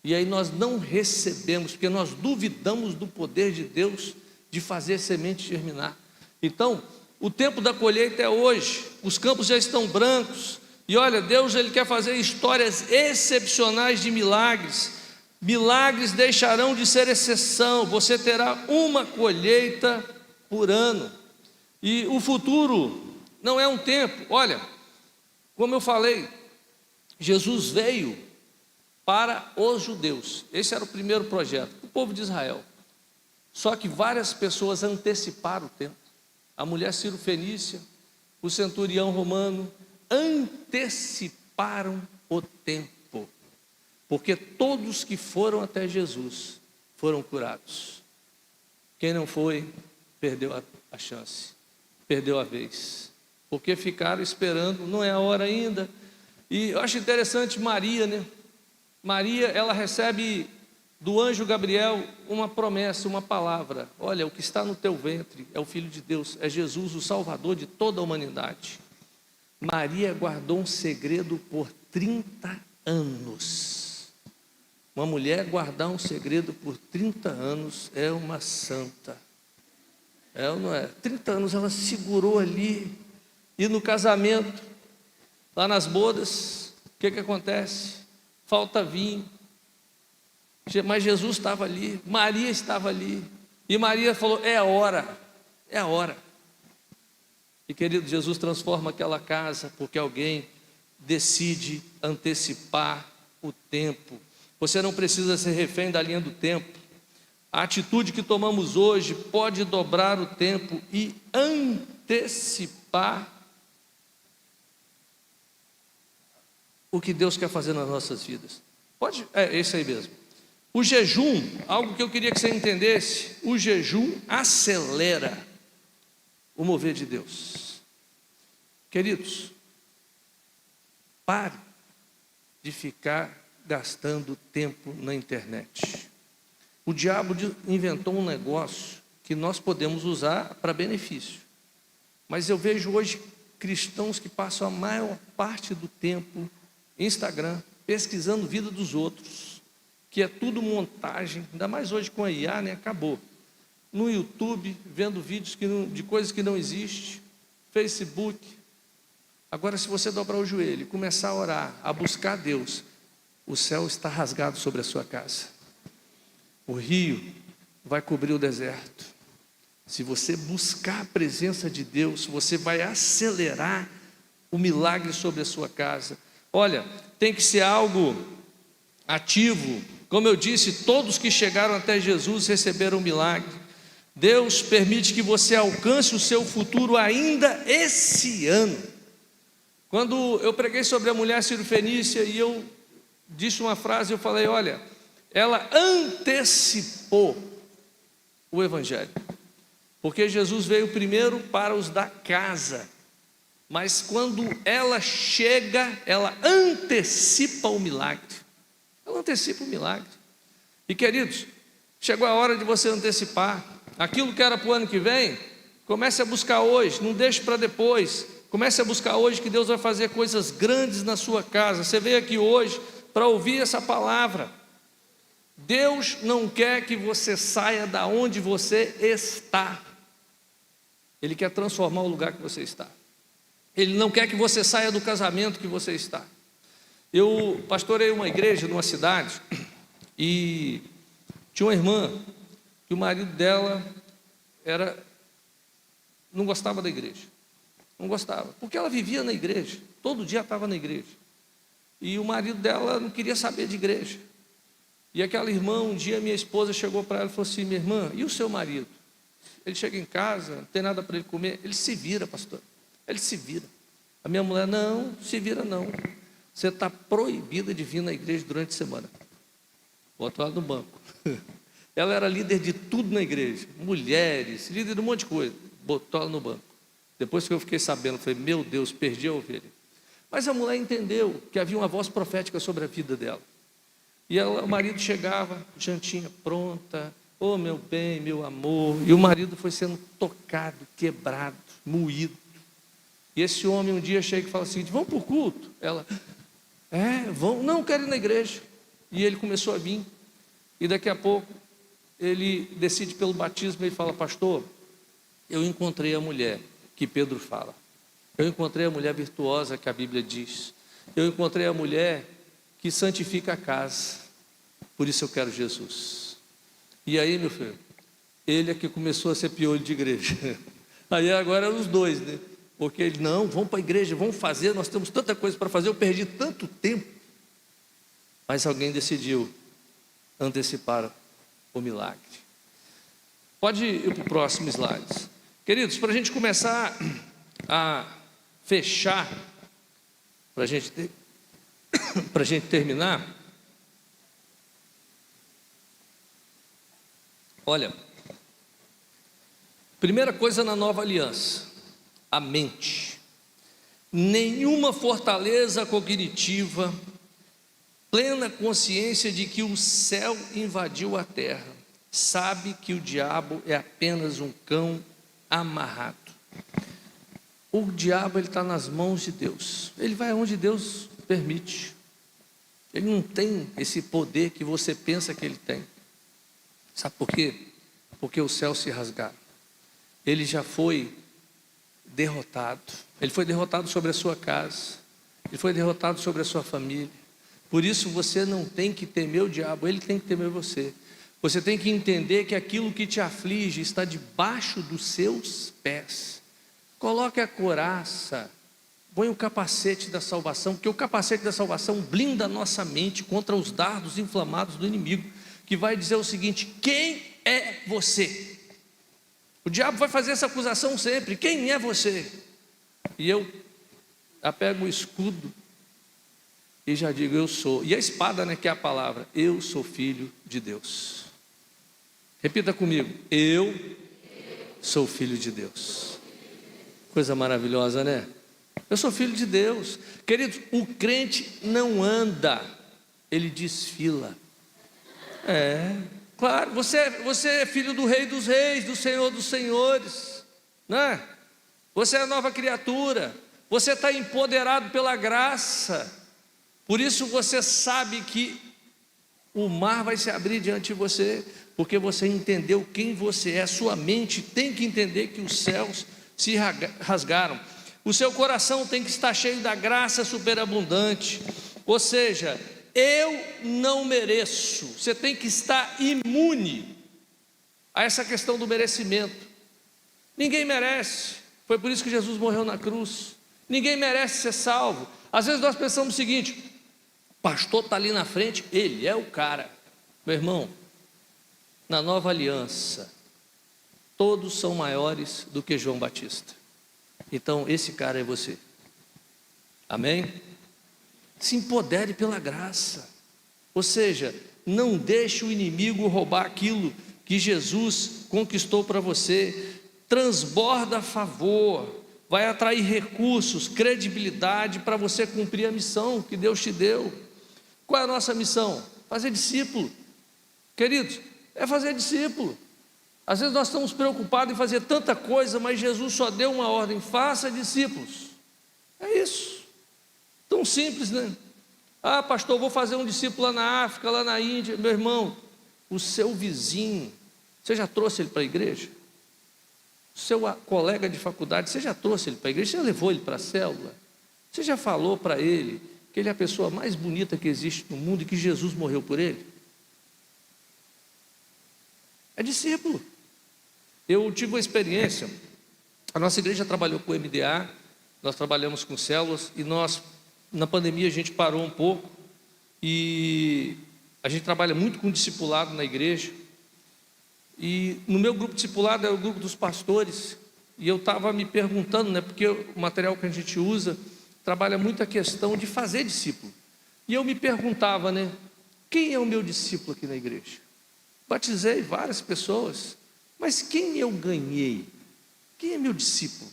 E aí nós não recebemos, porque nós duvidamos do poder de Deus de fazer a semente germinar. Então, o tempo da colheita é hoje. Os campos já estão brancos. E olha, Deus ele quer fazer histórias excepcionais de milagres. Milagres deixarão de ser exceção. Você terá uma colheita por ano. E o futuro não é um tempo. Olha, como eu falei, Jesus veio para os judeus. Esse era o primeiro projeto, o povo de Israel. Só que várias pessoas anteciparam o tempo. A mulher Ciro-fenícia, o centurião romano, anteciparam o tempo. Porque todos que foram até Jesus foram curados. Quem não foi, perdeu a chance, perdeu a vez. Porque ficaram esperando, não é a hora ainda. E eu acho interessante Maria, né? Maria, ela recebe do anjo Gabriel uma promessa, uma palavra: olha, o que está no teu ventre é o Filho de Deus, é Jesus, o Salvador de toda a humanidade. Maria guardou um segredo por 30 anos. Uma mulher guardar um segredo por 30 anos é uma santa. É ou não é? 30 anos ela segurou ali. E no casamento, lá nas bodas, o que acontece? Falta vinho. Mas Jesus estava ali, Maria estava ali, e Maria falou: é a hora, é a hora. E querido, Jesus transforma aquela casa porque alguém decide antecipar o tempo. Você não precisa ser refém da linha do tempo. A atitude que tomamos hoje pode dobrar o tempo e antecipar o que Deus quer fazer nas nossas vidas. Pode, é isso aí mesmo. O jejum, algo que eu queria que você entendesse, o jejum acelera o mover de Deus. Queridos, pare de ficar gastando tempo na internet. O diabo inventou um negócio que nós podemos usar para benefício. Mas eu vejo hoje cristãos que passam a maior parte do tempo no Instagram, pesquisando a vida dos outros, que é tudo montagem, ainda mais hoje com a IA, né? Acabou. No YouTube, vendo vídeos de coisas que não existem, Facebook. Agora, se você dobrar o joelho e começar a orar, a buscar Deus, o céu está rasgado sobre a sua casa. O rio vai cobrir o deserto. Se você buscar a presença de Deus, você vai acelerar o milagre sobre a sua casa. Olha, tem que ser algo ativo. Como eu disse, todos que chegaram até Jesus receberam um milagre. Deus permite que você alcance o seu futuro ainda esse ano. Quando eu preguei sobre a mulher cirofenícia e eu disse uma frase, eu falei: olha, ela antecipou o evangelho, porque Jesus veio primeiro para os da casa, mas quando ela chega, ela antecipa o milagre. Ela antecipa o milagre. E queridos, chegou a hora de você antecipar aquilo que era para o ano que vem. Comece a buscar hoje, não deixe para depois. Comece a buscar hoje, que Deus vai fazer coisas grandes na sua casa. Você veio aqui hoje para ouvir essa palavra. Deus não quer que você saia da onde você está. Ele quer transformar o lugar que você está. Ele não quer que você saia do casamento que você está. Eu pastorei uma igreja numa cidade e tinha uma irmã que o marido dela não gostava da igreja. Não gostava, porque ela vivia na igreja, todo dia estava na igreja. E o marido dela não queria saber de igreja. E aquela irmã, um dia minha esposa chegou para ela e falou assim: minha irmã, e o seu marido? Ele chega em casa, não tem nada para ele comer, ele se vira, pastor, ele se vira. A minha mulher: não, se vira não, você está proibida de vir na igreja durante a semana. Botou ela no banco. Ela era líder de tudo na igreja, mulheres, líder de um monte de coisa, botou ela no banco. Depois que eu fiquei sabendo, eu falei: meu Deus, perdi a ovelha. Mas a mulher entendeu que havia uma voz profética sobre a vida dela. E o marido chegava, jantinha pronta, oh meu bem, meu amor. E o marido foi sendo tocado, quebrado, moído. E esse homem um dia chega e fala assim: vamos para o culto? Ela: vamos, não, quero ir na igreja. E ele começou a vir. E daqui a pouco ele decide pelo batismo. Ele fala: pastor, eu encontrei a mulher que Pedro fala. Eu encontrei a mulher virtuosa que a Bíblia diz. Eu encontrei a mulher que santifica a casa. Por isso eu quero Jesus. E aí, meu filho, ele é que começou a ser piolho de igreja. Aí agora eram os dois, né? Porque ele: não, vamos para a igreja, vamos fazer, nós temos tanta coisa para fazer, eu perdi tanto tempo. Mas alguém decidiu antecipar o milagre. Pode ir para o próximo slide. Queridos, para a gente começar a fechar, para a gente terminar, olha, primeira coisa na nova aliança, a mente. Nenhuma fortaleza cognitiva, plena consciência de que o céu invadiu a terra, sabe que o diabo é apenas um cão amarrado. O diabo está nas mãos de Deus. Ele vai onde Deus permite. Ele não tem esse poder que você pensa que ele tem. Sabe por quê? Porque os céus se rasgaram. Ele já foi derrotado. Ele foi derrotado sobre a sua casa. Ele foi derrotado sobre a sua família. Por isso você não tem que temer o diabo, ele tem que temer você. Você tem que entender que aquilo que te aflige está debaixo dos seus pés. Coloque a couraça, põe o capacete da salvação, porque o capacete da salvação blinda a nossa mente contra os dardos inflamados do inimigo, que vai dizer o seguinte: quem é você? O diabo vai fazer essa acusação sempre: quem é você? E eu apego o escudo e já digo: eu sou. E a espada, né, que é a palavra: eu sou filho de Deus. Repita comigo: eu sou filho de Deus. Coisa maravilhosa, né? Eu sou filho de Deus. Queridos, o crente não anda, ele desfila. Claro, você é filho do Rei dos Reis, do Senhor dos Senhores, né? Você é nova criatura, você está empoderado pela graça. Por isso você sabe que o mar vai se abrir diante de você, porque você entendeu quem você é. Sua mente tem que entender que os céus se rasgaram. O seu coração tem que estar cheio da graça superabundante. Ou seja, eu não mereço. Você tem que estar imune a essa questão do merecimento. Ninguém merece. Foi por isso que Jesus morreu na cruz. Ninguém merece ser salvo. Às vezes nós pensamos o seguinte: o pastor está ali na frente, ele é o cara. Meu irmão, na nova aliança, todos são maiores do que João Batista. Então esse cara é você. Amém? Se empodere pela graça. Ou seja, não deixe o inimigo roubar aquilo que Jesus conquistou para você. Transborda a favor, vai atrair recursos, credibilidade para você cumprir a missão que Deus te deu. Qual é a nossa missão? Fazer discípulo. Queridos, é fazer discípulo. Às vezes nós estamos preocupados em fazer tanta coisa, mas Jesus só deu uma ordem: faça discípulos. É isso. Tão simples, né? Ah, pastor, vou fazer um discípulo lá na África, lá na Índia. Meu irmão, o seu vizinho, você já trouxe ele para a igreja? O seu colega de faculdade, você já trouxe ele para a igreja? Você já levou ele para a célula? Você já falou para ele que ele é a pessoa mais bonita que existe no mundo e que Jesus morreu por ele? É discípulo. Eu tive uma experiência. A nossa igreja trabalhou com o MDA, nós trabalhamos com células, e nós, na pandemia, a gente parou um pouco, e a gente trabalha muito com discipulado na igreja. E no meu grupo discipulado é o grupo dos pastores, e eu estava me perguntando, né, porque o material que a gente usa trabalha muito a questão de fazer discípulo. E eu me perguntava, né, quem é o meu discípulo aqui na igreja? Batizei várias pessoas, mas quem eu ganhei? Quem é meu discípulo?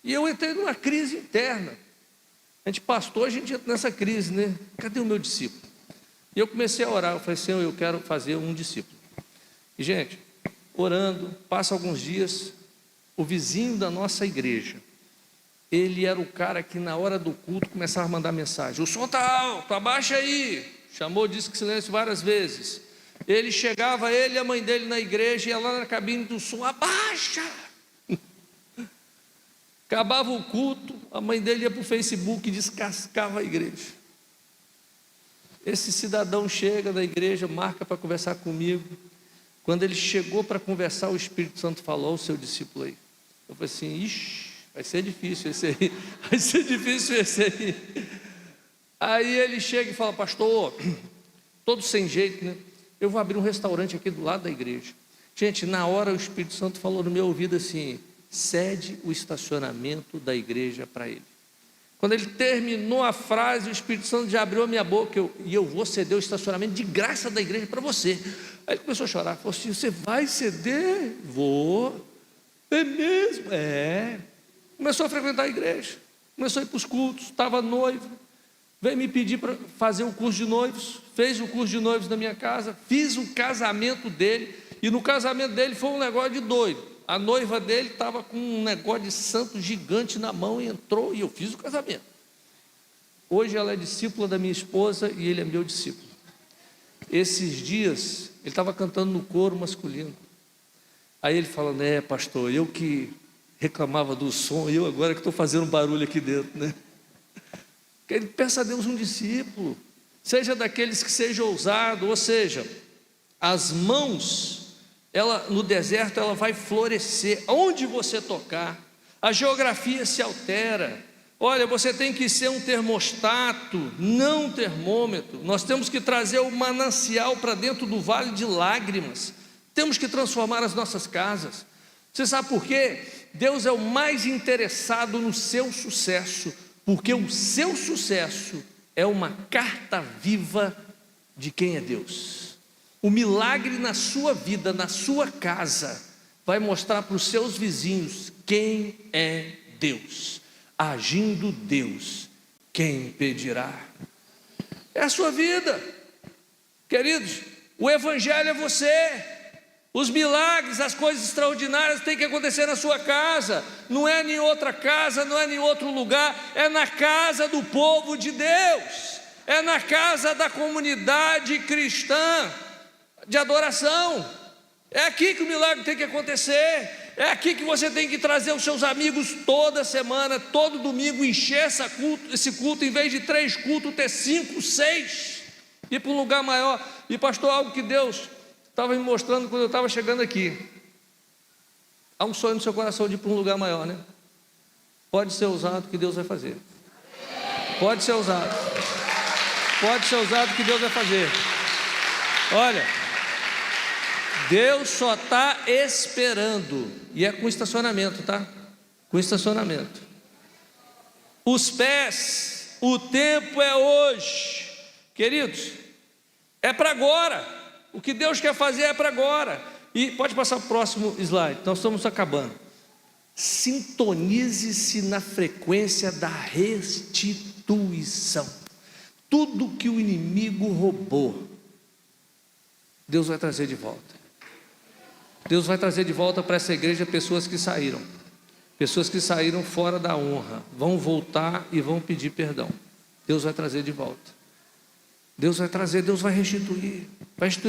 E eu entrei numa crise interna. A gente pastor, a gente entra nessa crise, né? Cadê o meu discípulo? E eu comecei a orar, eu falei: Senhor, eu quero fazer um discípulo. E gente, orando, passa alguns dias, o vizinho da nossa igreja, ele era o cara que na hora do culto começava a mandar mensagem: o som está alto, abaixa aí. Chamou, disse que silêncio várias vezes. Ele chegava, ele e a mãe dele na igreja, ia lá na cabine do som: abaixa. Acabava o culto, a mãe dele ia para o Facebook e descascava a igreja. Esse cidadão chega na igreja, marca para conversar comigo. Quando ele chegou para conversar, o Espírito Santo falou: o seu discípulo aí. Eu falei assim: ixi, vai ser difícil esse aí, vai ser difícil esse aí. Aí ele chega e fala: pastor, todo sem jeito, né? Eu vou abrir um restaurante aqui do lado da igreja. Gente, na hora o Espírito Santo falou no meu ouvido assim: cede o estacionamento da igreja para ele. Quando ele terminou a frase, o Espírito Santo já abriu a minha boca, e eu vou ceder o estacionamento de graça da igreja para você. Aí ele começou a chorar, falou assim: você vai ceder? Vou. É mesmo? É. Começou a frequentar a igreja, começou a ir para os cultos, estava noivo, veio me pedir para fazer o curso de noivos, fez o curso de noivos na minha casa, fiz o casamento dele, e no casamento dele foi um negócio de doido. A noiva dele estava com um negócio de santo gigante na mão e entrou, e eu fiz o casamento. Hoje ela é discípula da minha esposa e ele é meu discípulo. Esses dias ele estava cantando no coro masculino. Aí ele fala: né, pastor, eu que reclamava do som, eu agora que estou fazendo barulho aqui dentro, né? Ele peça a Deus um discípulo. seja daqueles que seja ousado, ou seja, as mãos, no deserto ela vai florescer, onde você tocar, a geografia se altera. Olha, você tem que ser um termostato, não um termômetro. Nós temos que trazer o manancial para dentro do vale de lágrimas, temos que transformar as nossas casas. Você sabe por quê? Deus é o mais interessado no seu sucesso, porque o seu sucesso é uma carta viva de quem é Deus. O milagre na sua vida, na sua casa, vai mostrar para os seus vizinhos quem é Deus. Agindo Deus, quem impedirá? É a sua vida, queridos. O Evangelho é você. Os milagres, as coisas extraordinárias têm que acontecer na sua casa, não é em outra casa, não é em outro lugar, é na casa do povo de Deus, é na casa da comunidade cristã de adoração. É aqui que o milagre tem que acontecer, é aqui que você tem que trazer os seus amigos toda semana, todo domingo, encher esse culto, em vez de 3 cultos, ter 5, 6, ir para um lugar maior. E pastor, algo que Deus estava me mostrando quando eu estava chegando aqui. Há um sonho no seu coração de ir para um lugar maior, né? Pode ser ousado que Deus vai fazer. Pode ser ousado. Pode ser ousado que Deus vai fazer. Olha, Deus só está esperando, e é com estacionamento, tá? Com estacionamento. Os pés, o tempo é hoje. Queridos, é para agora. O que Deus quer fazer é para agora. E pode passar o próximo slide, nós estamos acabando. Sintonize-se na frequência da restituição. Tudo que o inimigo roubou, Deus vai trazer de volta. Deus vai trazer de volta para essa igreja pessoas que saíram fora da honra, vão voltar e vão pedir perdão. Deus vai trazer de volta. Deus vai trazer, Deus vai restituir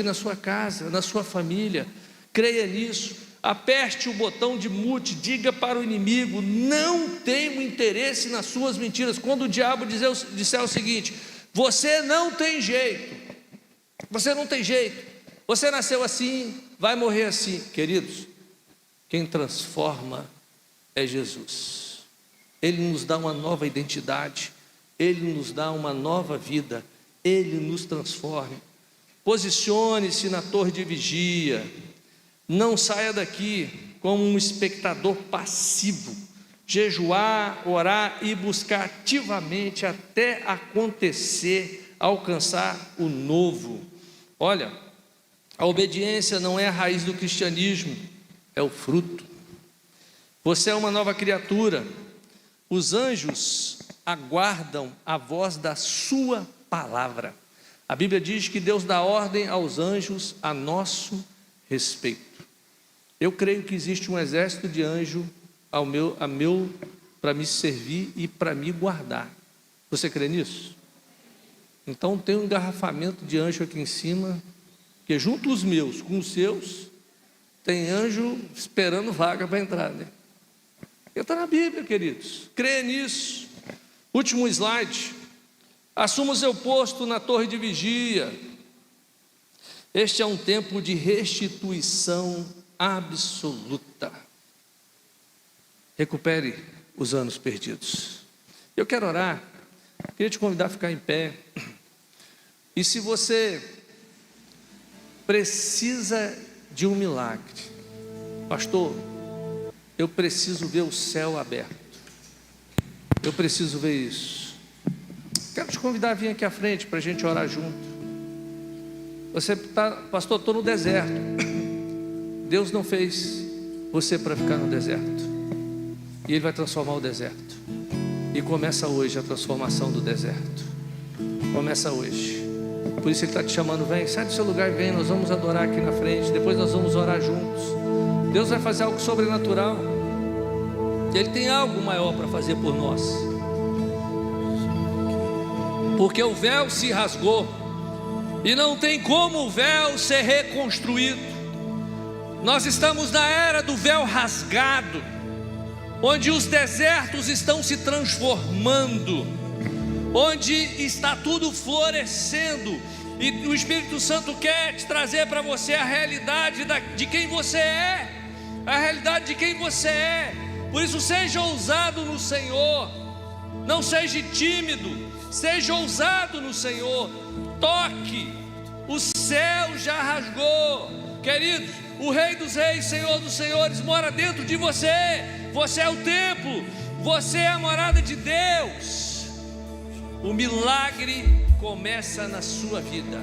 na sua casa, na sua família. Creia nisso, aperte o botão de mute, diga para o inimigo: não tenho interesse nas suas mentiras. Quando o diabo disser o seguinte: você não tem jeito, você não tem jeito, você nasceu assim, vai morrer assim. Queridos, quem transforma é Jesus. Ele nos dá uma nova identidade, Ele nos dá uma nova vida, Ele nos transforma. Posicione-se na torre de vigia, não saia daqui como um espectador passivo. Jejuar, orar e buscar ativamente até acontecer, alcançar o novo. Olha, a obediência não é a raiz do cristianismo, é o fruto. Você é uma nova criatura. Os anjos aguardam a voz da sua palavra. A Bíblia diz que Deus dá ordem aos anjos a nosso respeito. Eu creio que existe um exército de anjos para me servir e para me guardar. Você crê nisso? Então tem um engarrafamento de anjo aqui em cima, que junto os meus com os seus, tem anjo esperando vaga para entrar, né? Está na Bíblia, queridos. Creia nisso. Último slide. Assuma o seu posto na torre de vigia. Este é um tempo de restituição absoluta. Recupere os anos perdidos. Eu quero orar. Queria te convidar a ficar em pé. E se você precisa de um milagre, pastor, eu preciso ver o céu aberto, eu preciso ver isso. Quero te convidar a vir aqui à frente para a gente orar junto. Você está, pastor, estou no deserto. Deus não fez você para ficar no deserto, e Ele vai transformar o deserto. E começa hoje a transformação do deserto. Começa hoje. Por isso Ele está te chamando: vem, sai do seu lugar e vem, nós vamos adorar aqui na frente, depois nós vamos orar juntos. Deus vai fazer algo sobrenatural. Ele tem algo maior para fazer por nós. Porque o véu se rasgou, e não tem como o véu ser reconstruído. Nós estamos na era do véu rasgado, onde os desertos estão se transformando, onde está tudo florescendo, e o Espírito Santo quer te trazer para você a realidade de quem você é, a realidade de quem você é. Por isso, seja ousado no Senhor, não seja tímido, seja ousado no Senhor, toque, o céu já rasgou, queridos. O Rei dos Reis, Senhor dos Senhores mora dentro de você. Você é o templo, você é a morada de Deus. O milagre começa na sua vida.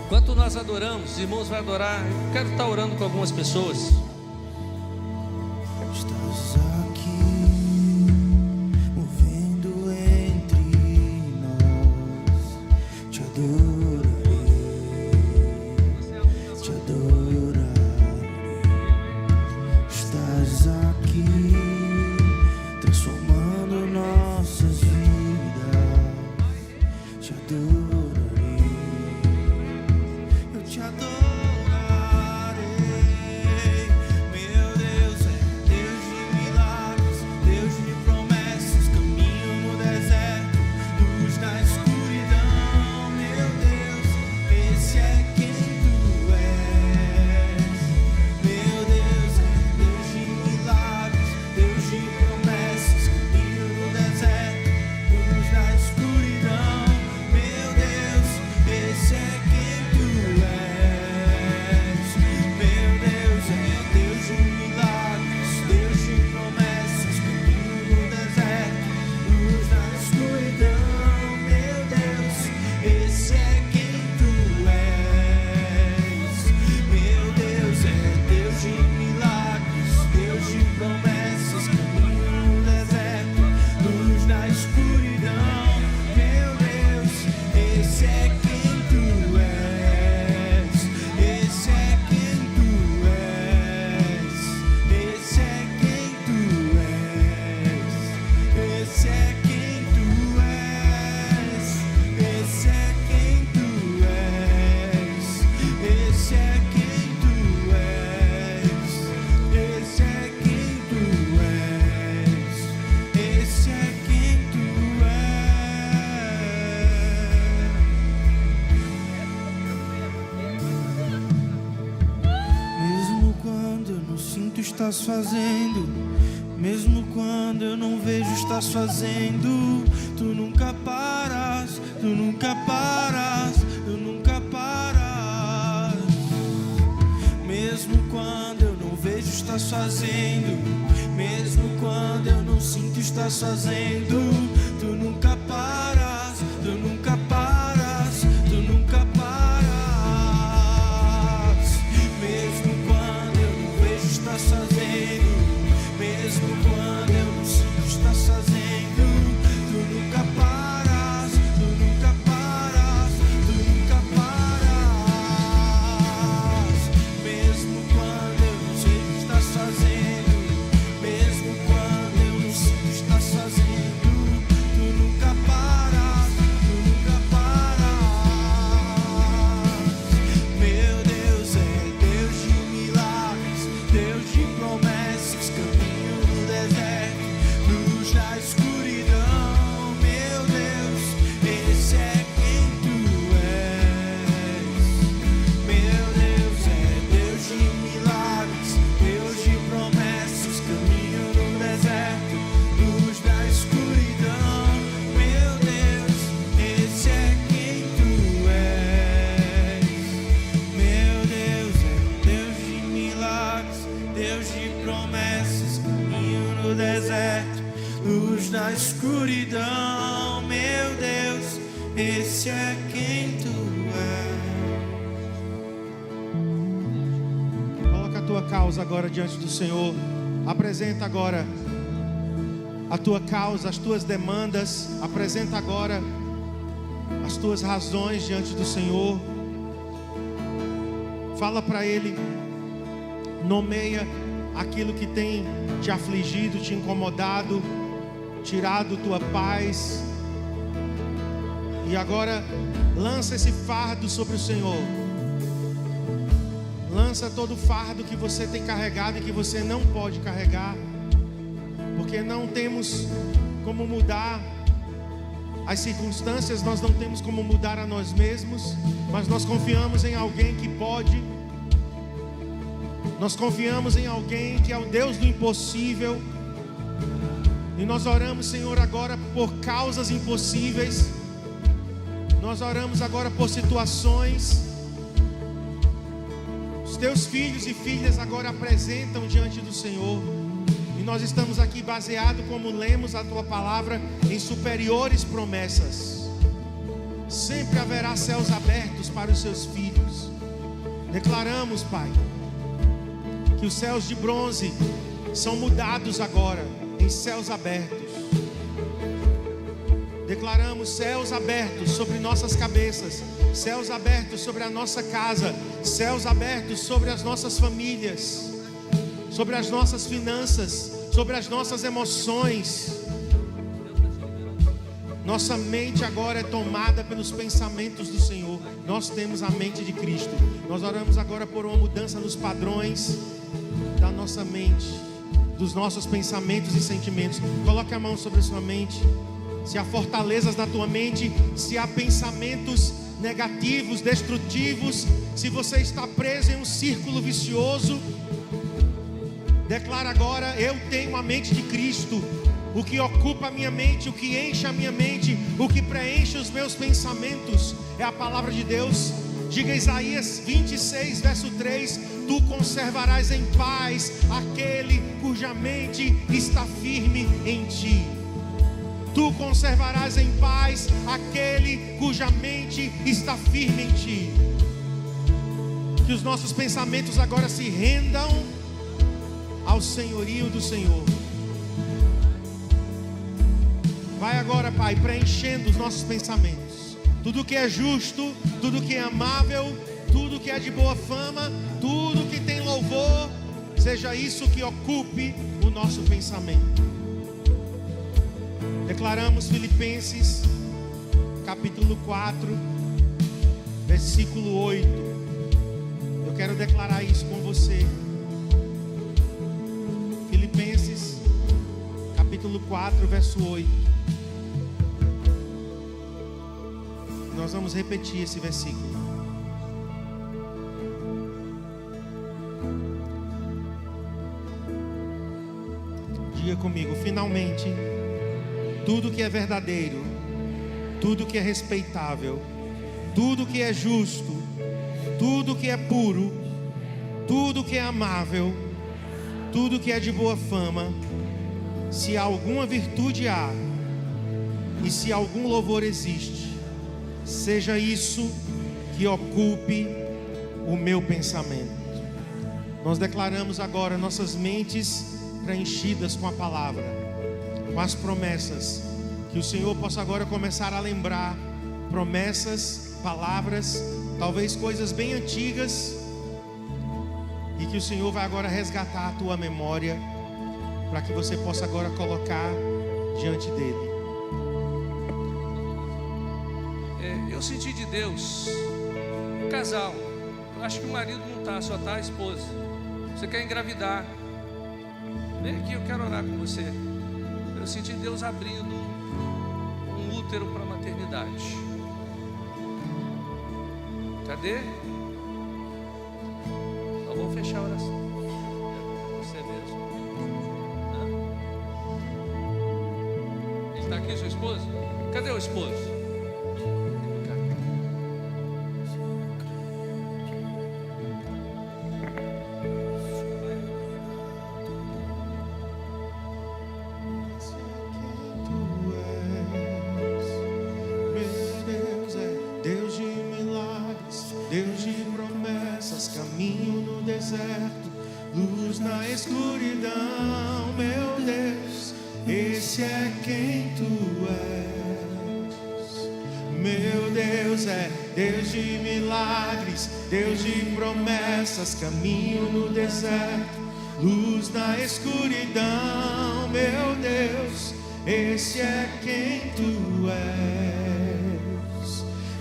Enquanto nós adoramos, os irmãos vão adorar. Eu quero estar orando com algumas pessoas. Estás aqui, movendo entre nós. Te adorarei, te adorarei. Estás aqui, transformando nossas vidas. Te adorarei, eu te adorarei. Meu Deus é Deus de milagres, Deus de promessas, caminho no deserto, luz na escuridão. Meu Deus, esse é quem tu és. Meu Deus é Deus de milagres, Deus de promessas, caminho no deserto, luz na escuridão. Meu Deus, esse é quem tu és. Meu Deus é Deus de milagres, Deus de promessas, caminho no deserto, luz na escuridão. Meu Deus, esse é quem tu és. Meu Deus é Deus de milagres, Deus de promessas, caminho no deserto, luz na escuridão. Meu Deus, esse é quem tu és. Esse é quem tu és. Esse é quem tu és. Esse é quem tu és. Esse é quem tu és. Esse é quem tu és. Esse é quem tu és. Esse é quem tu és. Mesmo quando eu não sinto, estás fazendo. Mesmo quando eu não vejo, estás fazendo. Tu nunca paras, tu nunca paras, tu nunca paras. Mesmo quando eu não vejo, estás fazendo. Mesmo quando eu não sinto, estás fazendo. Tu nunca paras, tu nunca paras, tu nunca paras. Mesmo quando eu não vejo, estás fazendo. Mesmo quando eu não sinto, estás fazendo. Tu nunca paras, tu nunca paras, tu nunca paras. Mesmo quando eu não vejo, estás fazendo. Mesmo quando eu não sinto, estás fazendo. Tu nunca paras, tu nunca paras. Meu Deus é Deus de milagres, Deus de promessas, caminho no deserto, luz na escuridão. Meu Deus, esse é quem tu és. Meu Deus é Deus de milagres, Deus de promessas, caminho no deserto, luz na escuridão. Meu Deus, esse é quem tu és. Meu Deus é Deus de milagres, Deus de promessas, caminho no deserto, luz na escuridão. Meu Deus, esse é quem tu és. Coloca a tua causa agora diante do Senhor. Apresenta agora a tua causa, as tuas demandas. Apresenta agora as tuas razões diante do Senhor. Fala para Ele. Nomeia aquilo que tem te afligido, te incomodado, tirado tua paz. E agora lança esse fardo sobre o Senhor. Lança todo o fardo que você tem carregado e que você não pode carregar, porque não temos como mudar as circunstâncias, nós não temos como mudar a nós mesmos, mas nós confiamos em alguém que pode. Nós confiamos em alguém que é o Deus do impossível. E nós oramos, Senhor, agora por causas impossíveis. Nós oramos agora por situações. Os teus filhos e filhas agora apresentam diante do Senhor. E nós estamos aqui baseado, como lemos a tua palavra, em superiores promessas. Sempre haverá céus abertos para os seus filhos. Declaramos, Pai, que os céus de bronze são mudados agora em céus abertos. Declaramos céus abertos sobre nossas cabeças, céus abertos sobre a nossa casa, céus abertos sobre as nossas famílias, sobre as nossas finanças, sobre as nossas emoções. Nossa mente agora é tomada pelos pensamentos do Senhor. Nós temos a mente de Cristo. Nós oramos agora por uma mudança nos padrões da nossa mente, dos nossos pensamentos e sentimentos. Coloque a mão sobre a sua mente. Se há fortalezas na tua mente, se há pensamentos negativos, destrutivos, se você está preso em um círculo vicioso, declara agora: eu tenho a mente de Cristo. O que ocupa a minha mente, o que enche a minha mente, o que preenche os meus pensamentos é a palavra de Deus. Diga Isaías 26, verso 3: tu conservarás em paz aquele cuja mente está firme em ti. Tu conservarás em paz aquele cuja mente está firme em ti. Que os nossos pensamentos agora se rendam ao senhorio do Senhor. Vai agora, Pai, preenchendo os nossos pensamentos. Tudo que é justo, tudo que é amável, tudo que é de boa fama, tudo que tem louvor, seja isso que ocupe o nosso pensamento. Declaramos Filipenses, capítulo 4, versículo 8. Eu quero declarar isso com você. Filipenses, capítulo 4, verso 8. Nós vamos repetir esse versículo. Diga comigo: finalmente, tudo que é verdadeiro, tudo que é respeitável, tudo que é justo, tudo que é puro, tudo que é amável, tudo que é de boa fama, se alguma virtude há e se algum louvor existe, seja isso que ocupe o meu pensamento. Nós declaramos agora nossas mentes preenchidas com a palavra, com as promessas. Que o Senhor possa agora começar a lembrar promessas, palavras, talvez coisas bem antigas, e que o Senhor vai agora resgatar a tua memória, para que você possa agora colocar diante dele. Eu senti de Deus, casal, eu acho que o marido não está, só está a esposa. Você quer engravidar, vem aqui, eu quero orar com você. Eu senti Deus abrindo um útero para a maternidade. Cadê? Então vamos fechar a oração. Você mesmo. Ele está aqui, seu esposo? Cadê o esposo? Luz na escuridão, meu Deus, esse é quem tu és. Meu Deus é Deus de milagres, Deus de promessas, caminho no deserto, luz na escuridão, meu Deus, esse é quem tu és.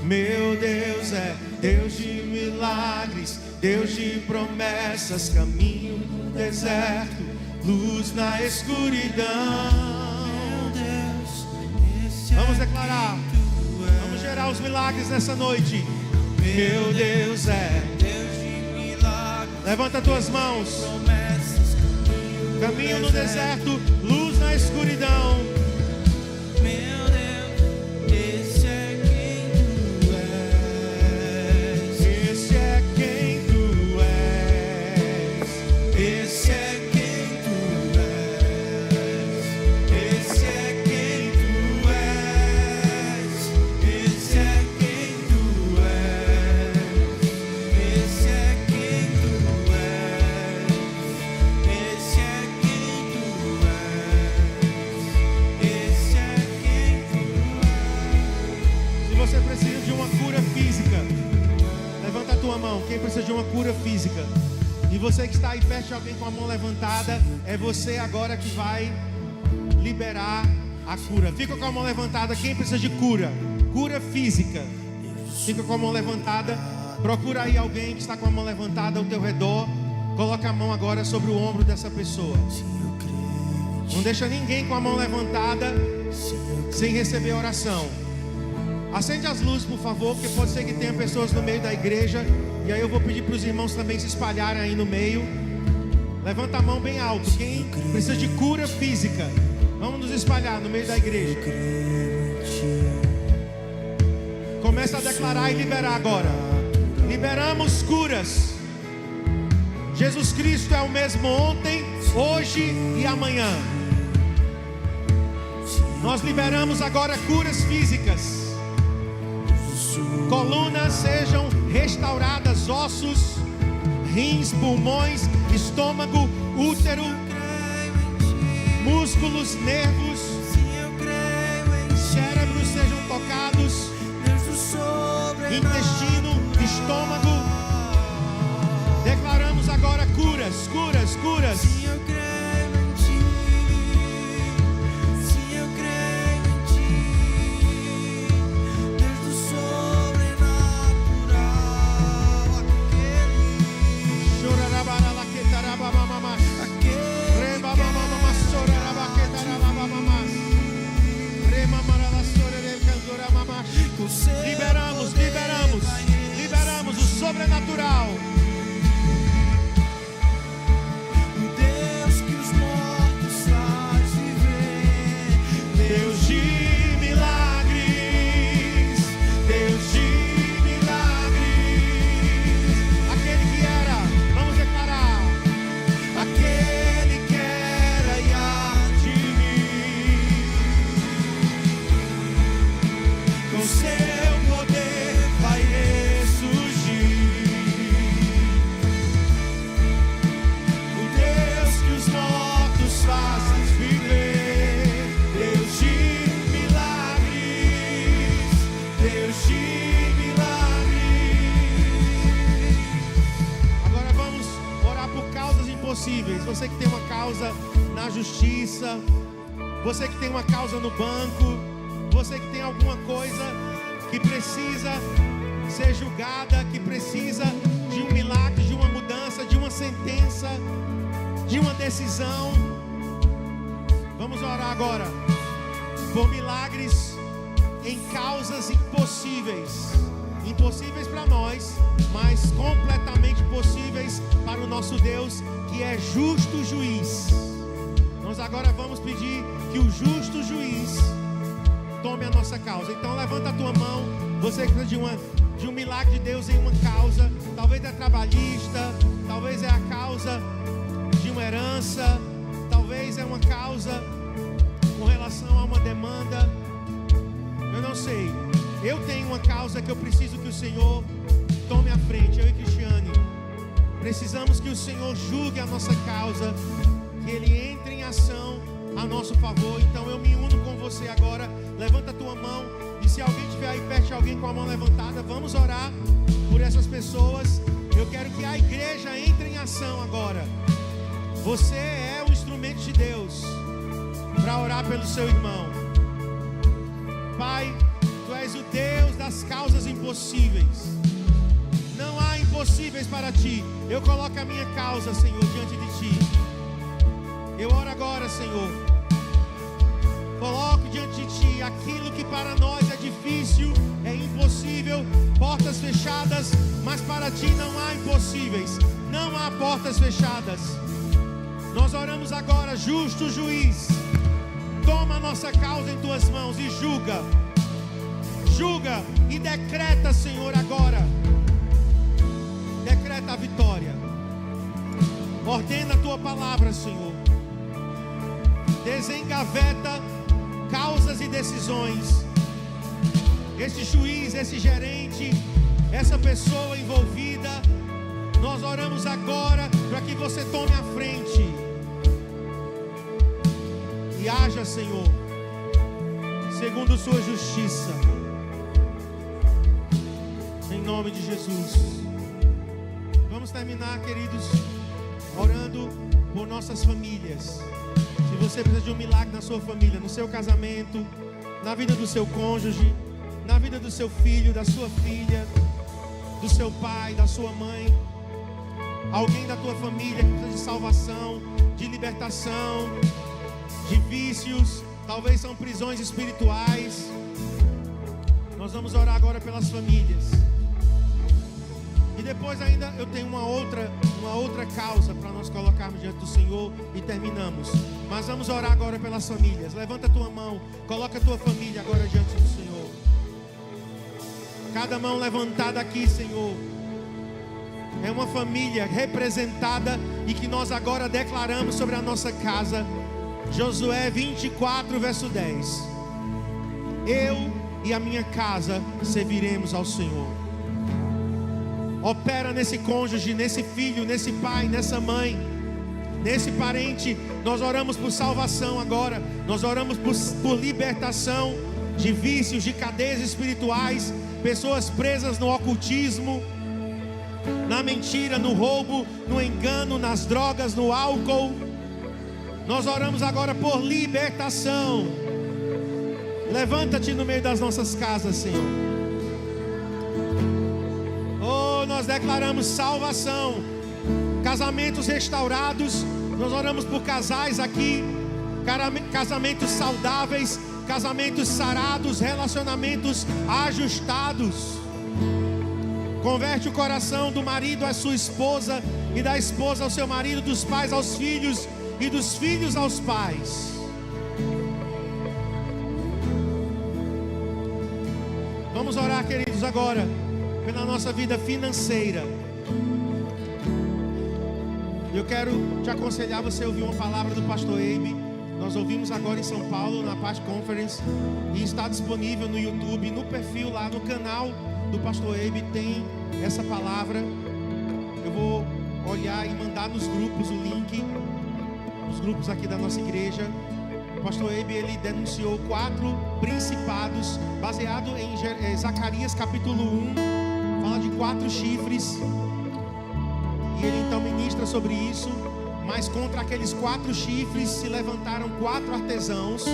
Meu Deus é Deus de milagres, Deus de promessas, caminho no deserto, luz na escuridão. Meu Deus, esse Vamos declarar. Vamos gerar os milagres nessa noite. Meu Deus é Deus de milagres. Levanta tuas mãos. Promessas, Caminho no deserto, luz na escuridão. meu Deus, esse é quem tu és. Esse é quem tu és. Esse é quem tu és. Esse é quem tu és. Esse é quem tu és. Esse é quem tu és. Esse é quem tu és. Esse é quem tu és. Se você precisa de uma cura física, levanta a tua mão. Quem precisa de uma cura física? E você que está aí perto de alguém com a mão levantada, é você agora que vai liberar a cura. Fica com a mão levantada. Quem precisa de cura? Cura física. Fica com a mão levantada. Procura aí alguém que está com a mão levantada ao teu redor. Coloca a mão agora sobre o ombro dessa pessoa. Não deixa ninguém com a mão levantada sem receber oração. Acende as luzes, por favor, porque pode ser que tenha pessoas no meio da igreja. E aí eu vou pedir para os irmãos também se espalharem aí no meio. Levanta a mão bem alto. Quem precisa de cura física, vamos nos espalhar no meio da igreja. Começa a declarar e liberar agora. Liberamos curas. Jesus Cristo é o mesmo ontem, hoje e amanhã. Nós liberamos agora curas físicas. Colunas sejam restauradas, ossos, rins, pulmões, estômago, útero, músculos, nervos, cérebros sejam tocados, intestino, estômago. Declaramos agora curas, curas, curas. Se eu creio em ti, se eu creio em ti, Deus do sobrenatural, aquele liberamos, liberamos, liberamos o sobrenatural. o Deus que os mortos faz viver, Deus de milagres, Deus de milagres. Aquele que era, vamos declarar. aquele que era e há de vir, com seu poder vai ressurgir. O Deus que os mortos faz viver, Deus de milagres, Deus de milagres. Agora vamos orar por causas impossíveis. Você que tem uma causa na justiça, você que tem uma causa no banco, você que tem alguma coisa que precisa ser julgada, que precisa de um milagre, de uma mudança, de uma sentença, de uma decisão. Vamos orar agora por milagres em causas impossíveis. Impossíveis para nós, mas completamente possíveis para o nosso Deus, que é justo juiz. Nós agora vamos pedir que o justo juiz tome a nossa causa. Então levanta a tua mão. Você que precisa de um milagre de Deus em uma causa. Talvez é trabalhista, talvez é a causa de uma herança, talvez é uma causa com relação a uma demanda. Eu não sei. Eu tenho uma causa que eu preciso que o Senhor tome a frente. Eu e Cristiane precisamos que o Senhor julgue a nossa causa, que Ele entre em ação a nosso favor. Então eu me uno com você agora. Levanta a tua mão. E se alguém estiver aí perto de alguém com a mão levantada, vamos orar por essas pessoas. Eu quero que a igreja entre em ação agora. Você é o instrumento de Deus para orar pelo seu irmão. Pai, Tu és o Deus das causas impossíveis. Não há impossíveis para Ti. Eu coloco a minha causa, Senhor, diante de Ti. Eu oro agora, Senhor, Coloco diante de Ti aquilo que para nós é difícil, é impossível, portas fechadas, mas para Ti não há impossíveis, não há portas fechadas. Nós oramos agora, justo juiz, toma a nossa causa em Tuas mãos e julga e decreta, Senhor, agora, decreta a vitória, ordena a Tua palavra, Senhor, desengaveta causas e decisões. Esse juiz, esse gerente, essa pessoa envolvida, nós oramos agora para que você tome a frente e haja, Senhor, segundo sua justiça, em nome de Jesus. Vamos terminar, queridos, orando por nossas famílias. Se você precisa de um milagre na sua família, no seu casamento, na vida do seu cônjuge, na vida do seu filho, da sua filha, do seu pai, da sua mãe, alguém da tua família que precisa de salvação, de libertação, de vícios, talvez são prisões espirituais. Nós vamos orar agora pelas famílias. E depois ainda eu tenho uma outra causa para nós colocarmos diante do Senhor e terminamos. Mas vamos orar agora pelas famílias. Levanta a tua mão, coloca a tua família agora diante do Senhor. Cada mão levantada aqui, Senhor, é uma família representada e que nós agora declaramos sobre a nossa casa. Josué 24, verso 10. Eu e a minha casa serviremos ao Senhor. Opera nesse cônjuge, nesse filho, nesse pai, nessa mãe, nesse parente. Nós oramos por salvação agora. Nós oramos por libertação de vícios, de cadeias espirituais, pessoas presas no ocultismo, na mentira, no roubo, no engano, nas drogas, no álcool. Nós oramos agora por libertação. Levanta-te no meio das nossas casas, Senhor. Nós declaramos salvação, casamentos restaurados. Nós oramos por casais aqui, casamentos saudáveis, casamentos sarados, relacionamentos ajustados. Converte o coração do marido à sua esposa e da esposa ao seu marido, dos pais aos filhos e dos filhos aos pais. Vamos orar, queridos, agora pela nossa vida financeira. Eu quero te aconselhar você a ouvir uma palavra do pastor Abe. Nós ouvimos agora em São Paulo, na Past Conference, e está disponível no YouTube, no perfil lá, no canal do pastor Abe tem essa palavra. Eu vou olhar e mandar nos grupos o link, nos grupos aqui da nossa igreja. O pastor Abe, ele denunciou 4 principados, baseado em Zacarias capítulo 1, fala de 4 chifres, e ele então ministra sobre isso. Mas contra aqueles 4 chifres se levantaram 4 artesãos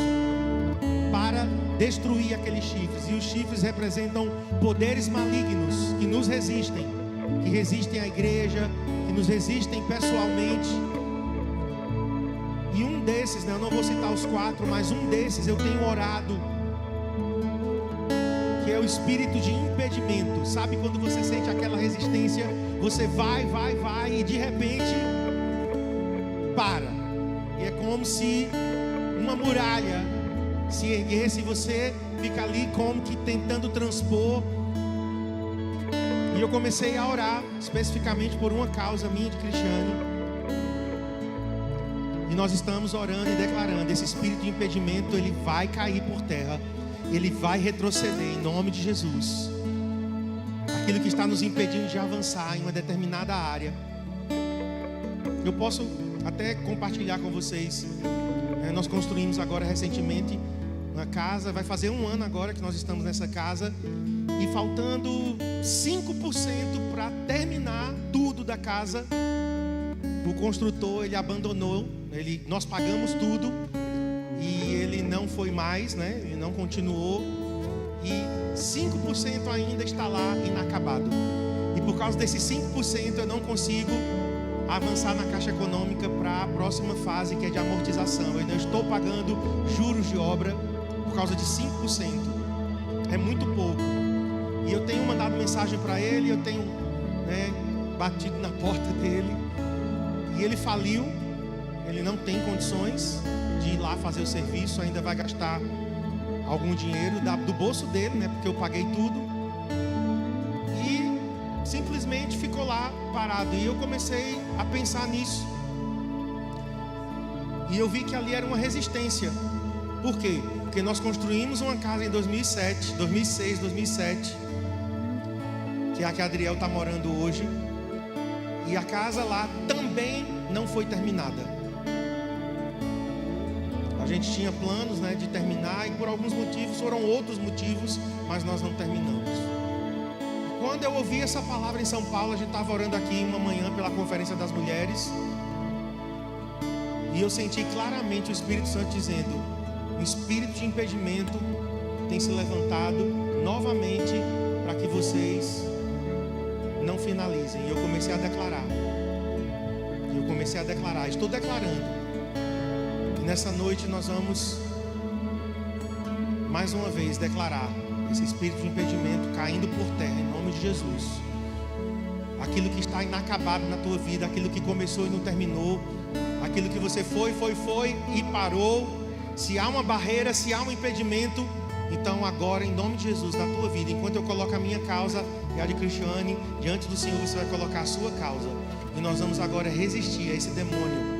para destruir aqueles chifres. E os chifres representam poderes malignos que nos resistem, que resistem à igreja, que nos resistem pessoalmente. E um desses, eu não vou citar os 4, mas um desses eu tenho orado, que é o espírito de impedimento. Sabe quando você sente aquela resistência, você vai e de repente para. E é como se uma muralha se erguesse e você fica ali como que tentando transpor. E eu comecei a orar especificamente por uma causa minha, de Cristiane. E nós estamos orando e declarando: esse espírito de impedimento, ele vai cair por terra, ele vai retroceder em nome de Jesus. Aquilo que está nos impedindo de avançar em uma determinada área. Eu posso até compartilhar com vocês. Nós construímos agora recentemente uma casa. Vai fazer 1 ano agora que nós estamos nessa casa. E faltando 5% para terminar tudo da casa, o construtor, ele abandonou. Nós pagamos tudo e ele não foi mais, né? Ele não continuou. E 5% ainda está lá inacabado. E por causa desses 5% eu não consigo avançar na Caixa Econômica para a próxima fase, que é de amortização. Eu ainda estou pagando juros de obra por causa de 5%. É muito pouco. E eu tenho mandado mensagem para ele, eu tenho batido na porta dele. E ele faliu, ele não tem condições de ir lá fazer o serviço, ainda vai gastar algum dinheiro do bolso dele, né? Porque eu paguei tudo. E simplesmente ficou lá parado. E eu comecei a pensar nisso. E eu vi que ali era uma resistência. Por quê? Porque nós construímos uma casa em 2006, 2007, que é a que a Adriel está morando hoje. E a casa lá também não foi terminada. A gente tinha planos, de terminar, e por alguns motivos, foram outros motivos, mas nós não terminamos. Quando eu ouvi essa palavra em São Paulo, a gente estava orando aqui uma manhã pela Conferência das Mulheres, e eu senti claramente o Espírito Santo dizendo: um espírito de impedimento tem se levantado novamente para que vocês não finalizem. E eu comecei a declarar. Estou declarando. E nessa noite nós vamos mais uma vez declarar esse espírito de impedimento caindo por terra, em nome de Jesus. Aquilo que está inacabado na tua vida, aquilo que começou e não terminou, aquilo que você foi e parou. Se há uma barreira, se há um impedimento, então agora, em nome de Jesus, na tua vida, enquanto eu coloco a minha causa e a de Cristiane diante do Senhor, você vai colocar a sua causa. E nós vamos agora resistir a esse demônio,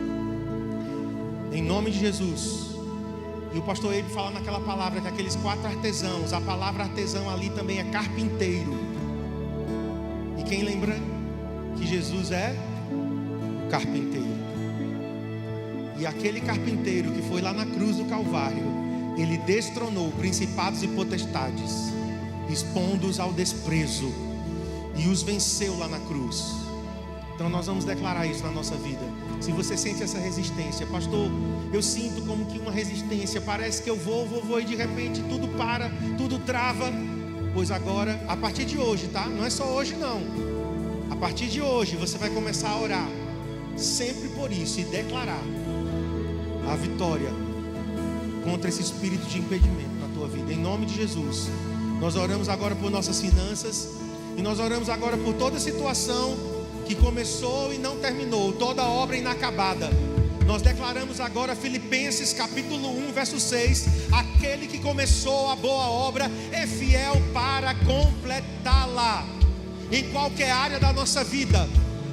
em nome de Jesus. E o pastor Eibe fala naquela palavra que aqueles 4 artesãos, a palavra artesão ali também é carpinteiro. E quem lembra que Jesus é o carpinteiro? E aquele carpinteiro que foi lá na cruz do Calvário, ele destronou principados e potestades, expondo-os ao desprezo, e os venceu lá na cruz. Então nós vamos declarar isso na nossa vida. Se você sente essa resistência: pastor, eu sinto como que uma resistência, parece que eu vou e de repente tudo para, tudo trava. Pois agora, a partir de hoje, tá? Não é só hoje não. A partir de hoje você vai começar a orar sempre por isso e declarar a vitória contra esse espírito de impedimento na tua vida, em nome de Jesus. Nós oramos agora por nossas finanças, e nós oramos agora por toda situação que começou e não terminou, toda obra inacabada. Nós declaramos agora Filipenses capítulo 1, verso 6: aquele que começou a boa obra é fiel para completá-la. Em qualquer área da nossa vida,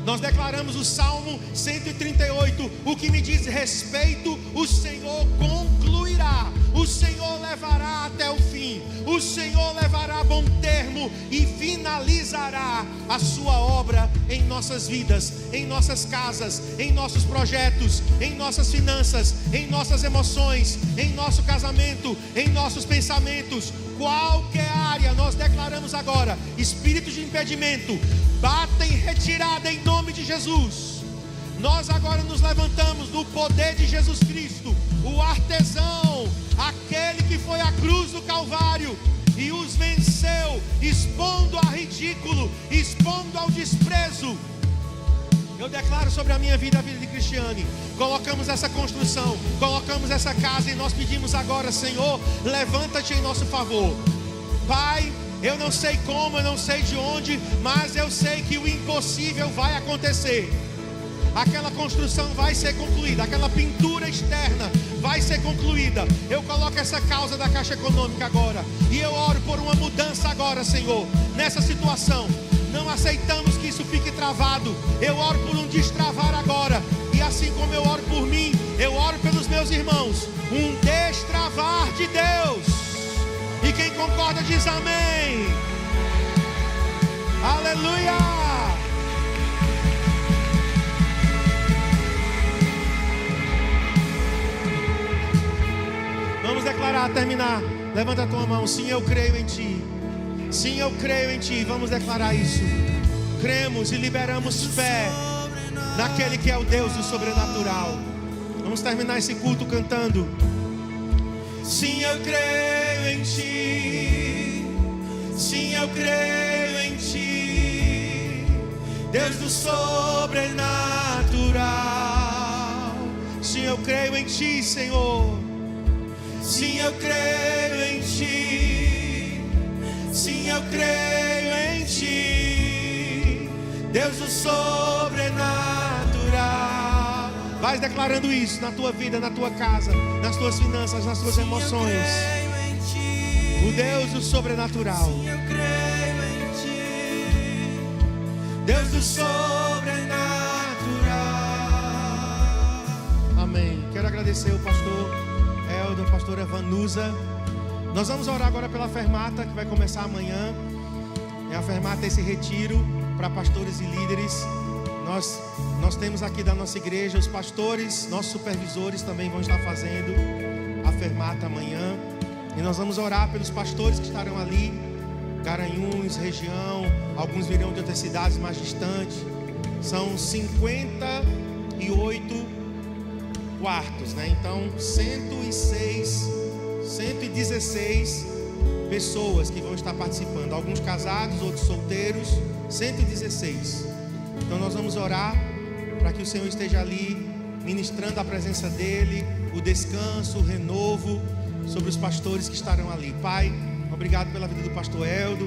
nós declaramos o Salmo 138: o que me diz respeito, o Senhor concluirá, o Senhor levará até o fim, o Senhor levará a bom termo e finalizará a sua obra em nossas vidas, em nossas casas, em nossos projetos, em nossas finanças, em nossas emoções, em nosso casamento, em nossos pensamentos. Qualquer área, nós declaramos agora: espírito de impedimento, bata em retirada em nome de Jesus. Nós agora nos levantamos no poder de Jesus Cristo, o artesão, aquele que foi à cruz do Calvário e os venceu, expondo a ridículo, expondo ao desprezo. Eu declaro sobre a minha vida, a vida de Cristiane: colocamos essa construção, colocamos essa casa, e nós pedimos agora: Senhor, levanta-te em nosso favor. Pai, eu não sei como, eu não sei de onde, mas eu sei que o impossível vai acontecer. Aquela construção vai ser concluída, aquela pintura externa vai ser concluída. Eu coloco essa causa da Caixa Econômica agora, e eu oro por uma mudança agora, Senhor, nessa situação. Não aceitamos que isso fique travado. Eu oro por um destravar agora, e assim como eu oro por mim, eu oro pelos meus irmãos, um destravar de Deus. E quem concorda diz amém. Aleluia. Vamos declarar, terminar. Levanta a tua mão. Sim, eu creio em Ti. Sim, eu creio em Ti. Vamos declarar isso. Cremos e liberamos fé naquele que é o Deus do sobrenatural. Vamos terminar esse culto cantando: sim, eu creio em Ti. Sim, eu creio em Ti, Deus do sobrenatural. creio em Ti, Senhor. Sim, eu creio em Ti. Sim, eu creio em Ti, Deus do sobrenatural. Vai declarando isso na tua vida, na tua casa, nas tuas finanças, nas tuas emoções. Eu creio em Ti, O Deus do sobrenatural. sim, eu creio em Ti, Deus do sobrenatural. Amém. Quero agradecer o pastor Eldo, a pastora Vanusa. Nós vamos orar agora pela fermata que vai começar amanhã. A fermata é esse retiro para pastores e líderes. Nós temos aqui da nossa igreja os pastores, nossos supervisores também vão estar fazendo a fermata amanhã. E nós vamos orar pelos pastores que estarão ali, Garanhuns, região, alguns virão de outras cidades mais distantes. São 58 quartos, né? Então 116 pessoas que vão estar participando, alguns casados, outros solteiros, 116. Então nós vamos orar para que o Senhor esteja ali ministrando a presença dEle, o descanso, o renovo sobre os pastores que estarão ali. Pai, obrigado pela vida do pastor Eldo,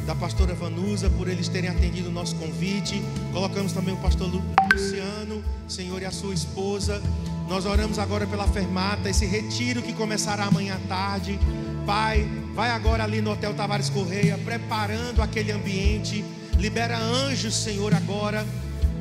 da pastora Vanusa, por eles terem atendido o nosso convite. Colocamos também o pastor Luciano, Senhor, e a sua esposa. Nós oramos agora pela fermata, esse retiro que começará amanhã à tarde. Pai, vai agora ali no Hotel Tavares Correia, preparando aquele ambiente. Libera anjos, Senhor, agora,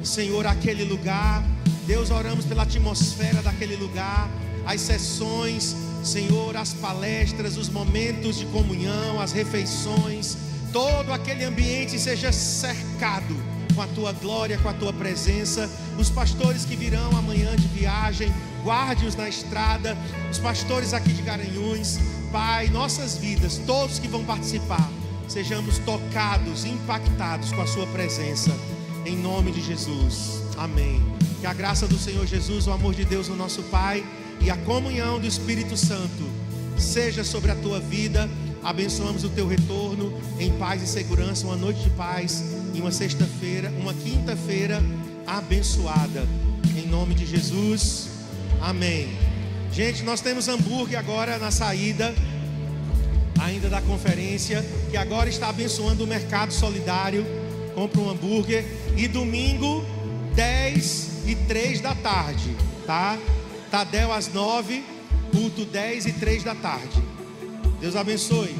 Senhor, aquele lugar. Deus, oramos pela atmosfera daquele lugar, as sessões, Senhor, as palestras, os momentos de comunhão, as refeições. Todo aquele ambiente seja cercado com a Tua glória, com a Tua presença. Os pastores que virão amanhã de viagem, guarde-os na estrada. Os pastores aqui de Garanhuns, Pai, nossas vidas, todos que vão participar, sejamos tocados, impactados com a Sua presença, em nome de Jesus, amém. Que a graça do Senhor Jesus, o amor de Deus, o nosso Pai, e a comunhão do Espírito Santo seja sobre a tua vida. Abençoamos o teu retorno em paz e segurança, uma noite de paz e uma sexta-feira, uma quinta-feira abençoada, em nome de Jesus, amém. Gente, nós temos hambúrguer agora na saída ainda da conferência, que agora está abençoando o mercado solidário. Compra um hambúrguer. E domingo 10 e 3 da tarde, tá? Tadel às 9, culto 10 e 3 da tarde. Deus abençoe.